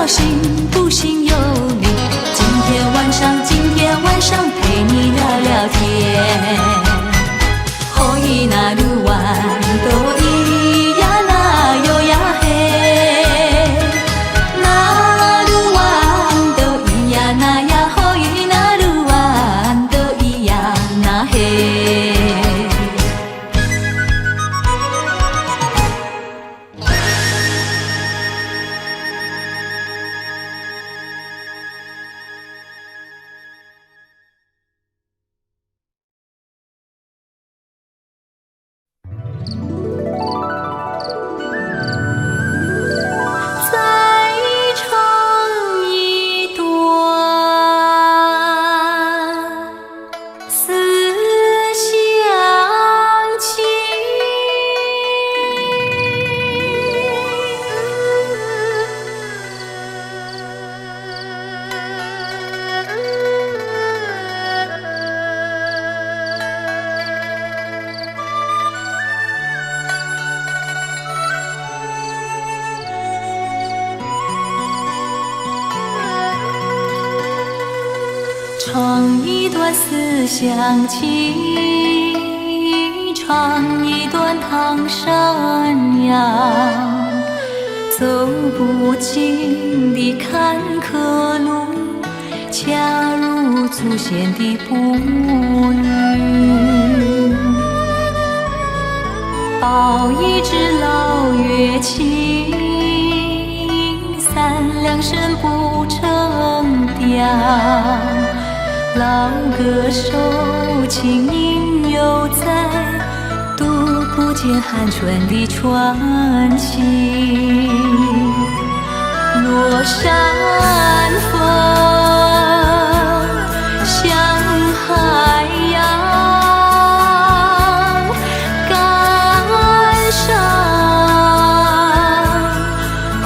信不信由你，今天晚上陪你聊聊天。可以那路弯都咿呀那哟呀嘿，那路弯都咿呀那呀，可以那路弯都咿呀那嘿。唱一段思乡情，唱一段唐山谣，走不尽的坎坷路，恰如祖先的步履。抱一支老乐器，三两声不成调，老歌手轻吟犹在，读不见寒春的传奇。落山风像海洋，感伤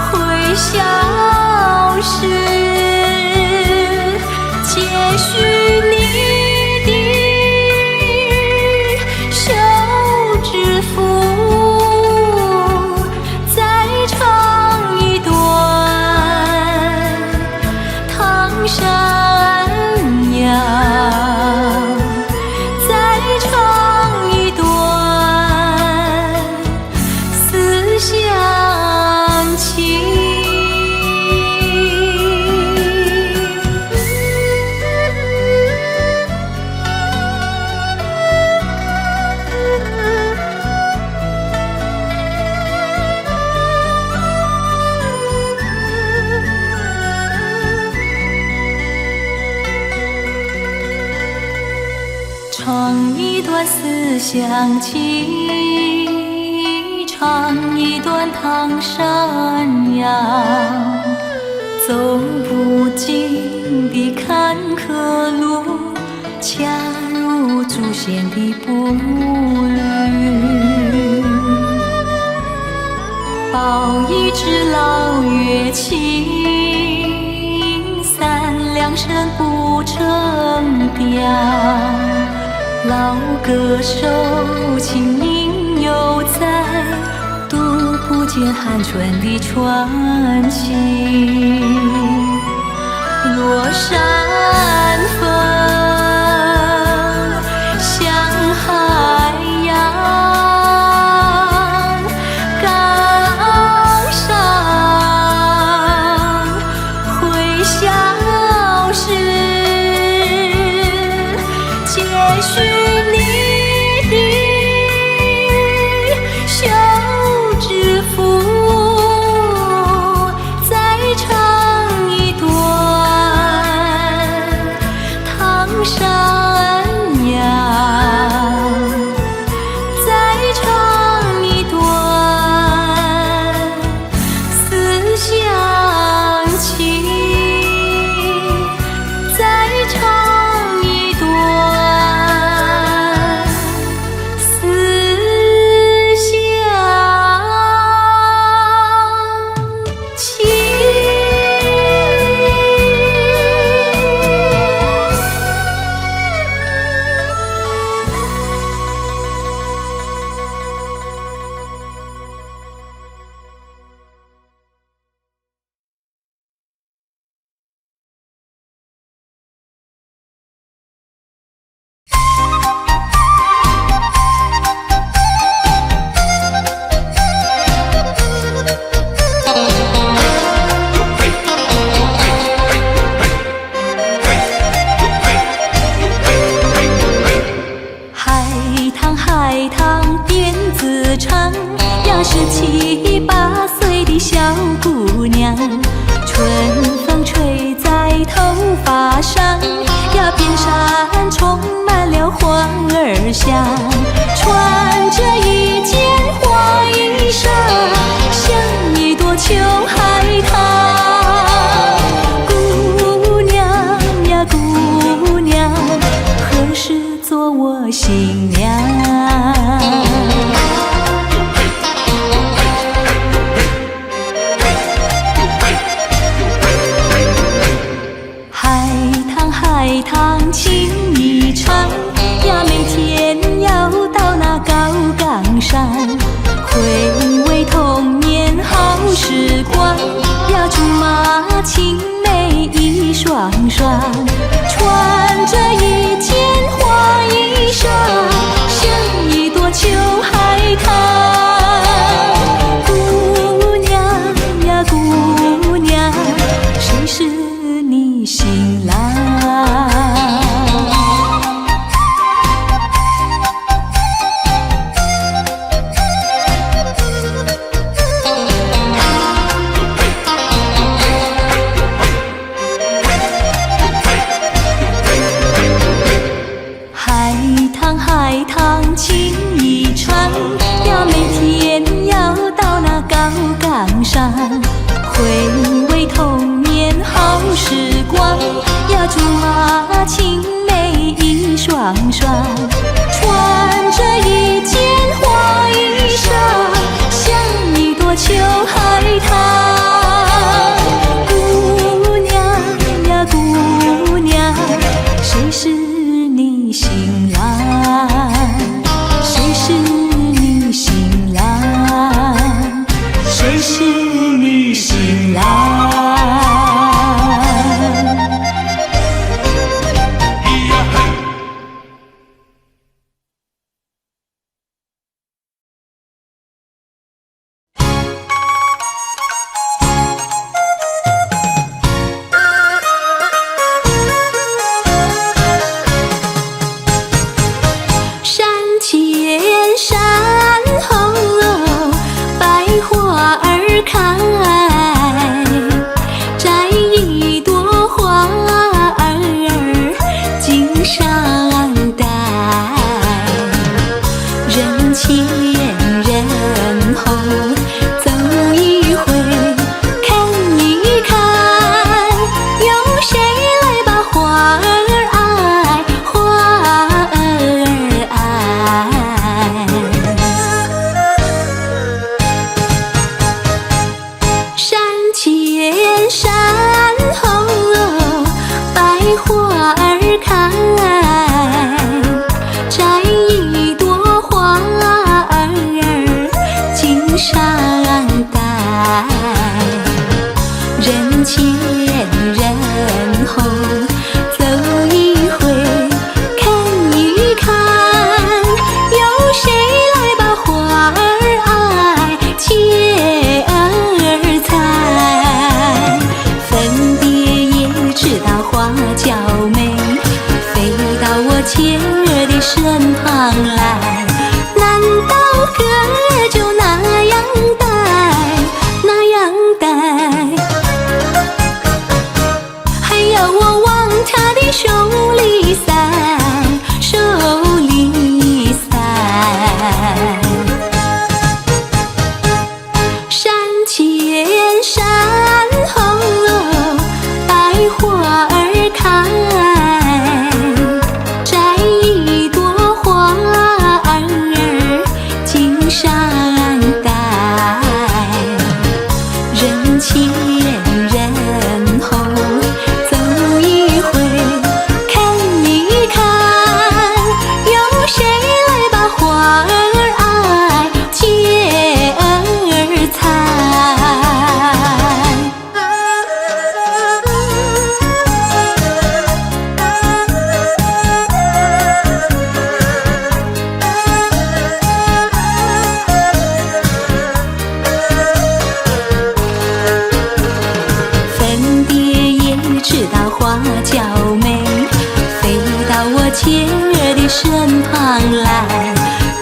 会消失，接续你的手指腹，再唱一段唐山谣，再唱一段思乡情。唱一段思乡情，唱一段唐山谣，走不尽的坎坷路，恰如祖先的步履。抱一支老乐器，三两声不成调，老歌手轻吟犹在，读不见寒春的传奇。落山风像海洋，时光，呀，竹马青梅一双双，穿着一件花衣裳，像一朵秋海棠。姑娘呀姑娘，谁是你新郎？海棠情意长呀，每天要到那高岗上，回味童年好时光呀，竹马青梅一双双，穿着一件花衣裳，像一朵秋海棠。姑娘呀姑娘，谁是你新郎？谁是你新郎？谁是你新郎？前儿的身旁来，难道歌儿就那样呆，那样呆？还要我往他的手里塞，手里塞。山前山后百花儿开，前儿的身旁来，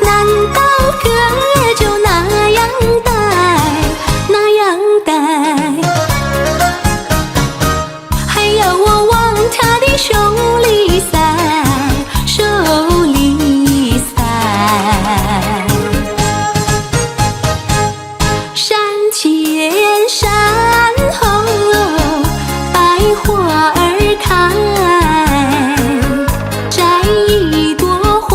难道歌儿就那样呆，那样呆？还要我往他的手里塞，手里塞。山前山后百花儿开，摘一朵花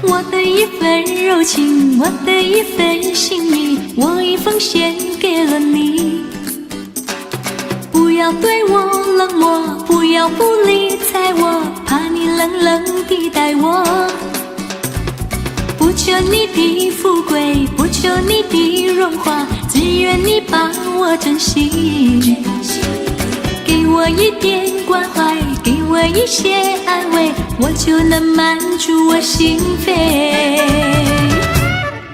我的一份柔情，我的一份心意，我已奉献给了你。不要对我冷漠，不要不理睬我，怕你冷冷地待我。不求你的富贵，不求你的荣华，只愿你把我珍惜。给我一点关怀，给我一些安慰，我就能满足我心扉。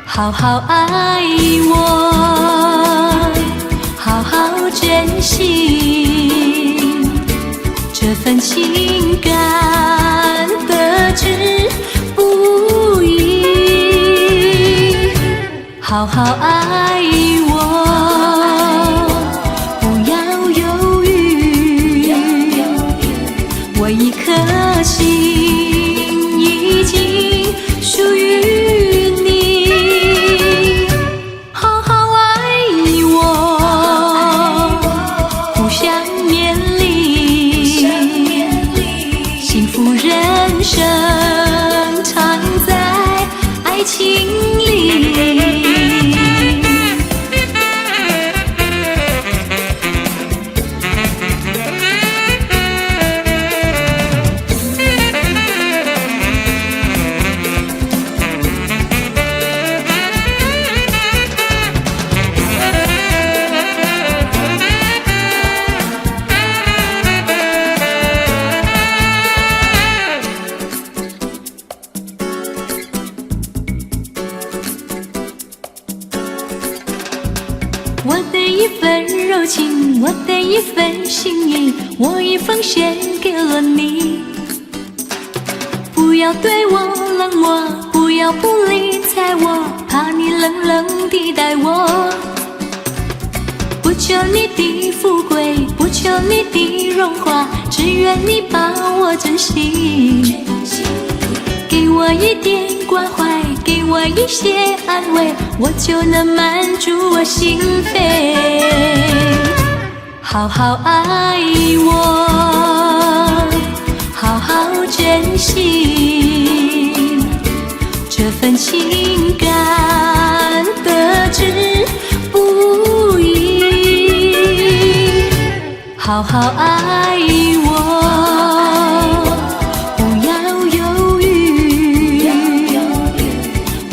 好好爱我，好好珍惜这份情感，得之不易。好好爱我，不要犹豫，我一颗心已经属于你。好好爱我，互相勉励，幸福人生常在爱情里。我的一份柔情，我的一份心意，我已奉献给了你。不要对我冷漠，不要不理睬我，怕你冷冷地待我。不求你的富贵，不求你的荣华，只愿你把我珍惜。给我一点关怀，给我一些安慰，我就能满足我心扉。好好爱我，好好珍惜这份情感，得之不易。好好爱我，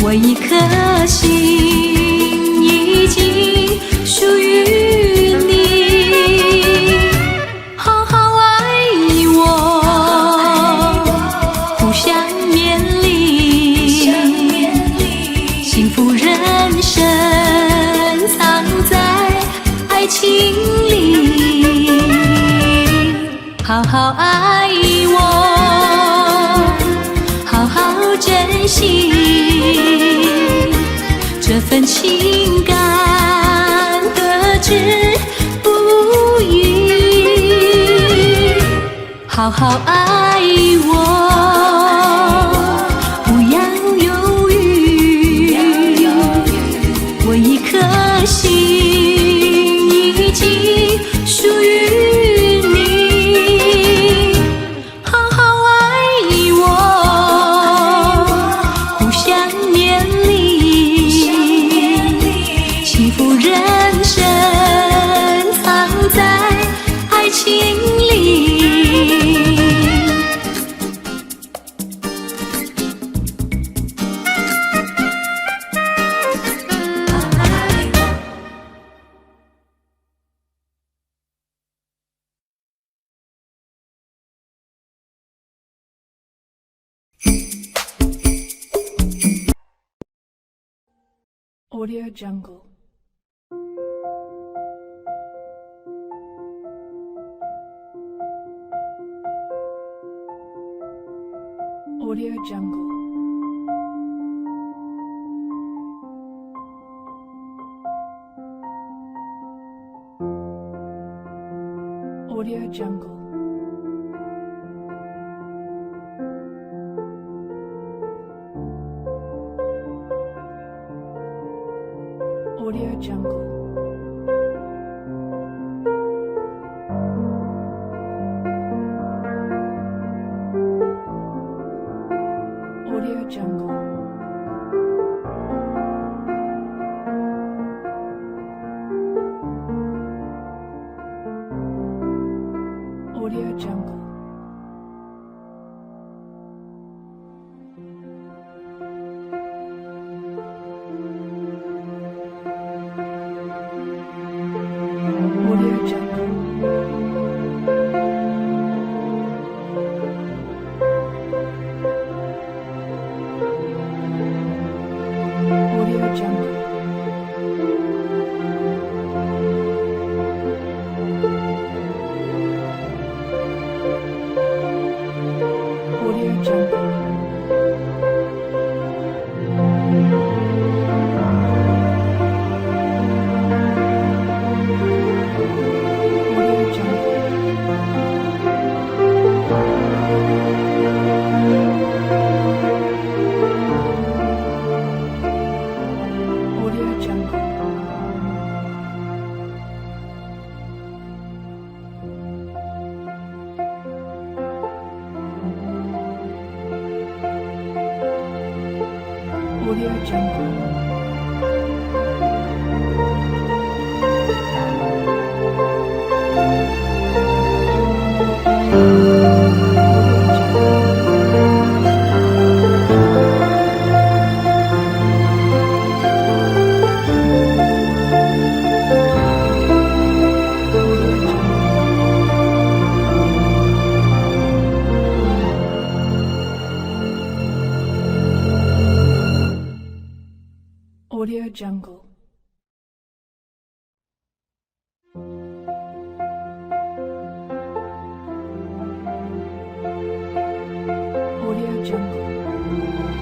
我一颗心已经属于你。好好爱我，互相勉励，幸福人生藏在爱情里。好好爱我，好好珍惜这份情感，得之不易。好好爱我，不要犹豫，我一颗心已经属于你。好好爱我，互相勉励，幸福人生藏在爱情里。Audio Jungle. Audio Jungle. Audio Jungle. Audio Jungle. Audio Jungle. Audio Jungle. Audio Jungle. Audio Jungle.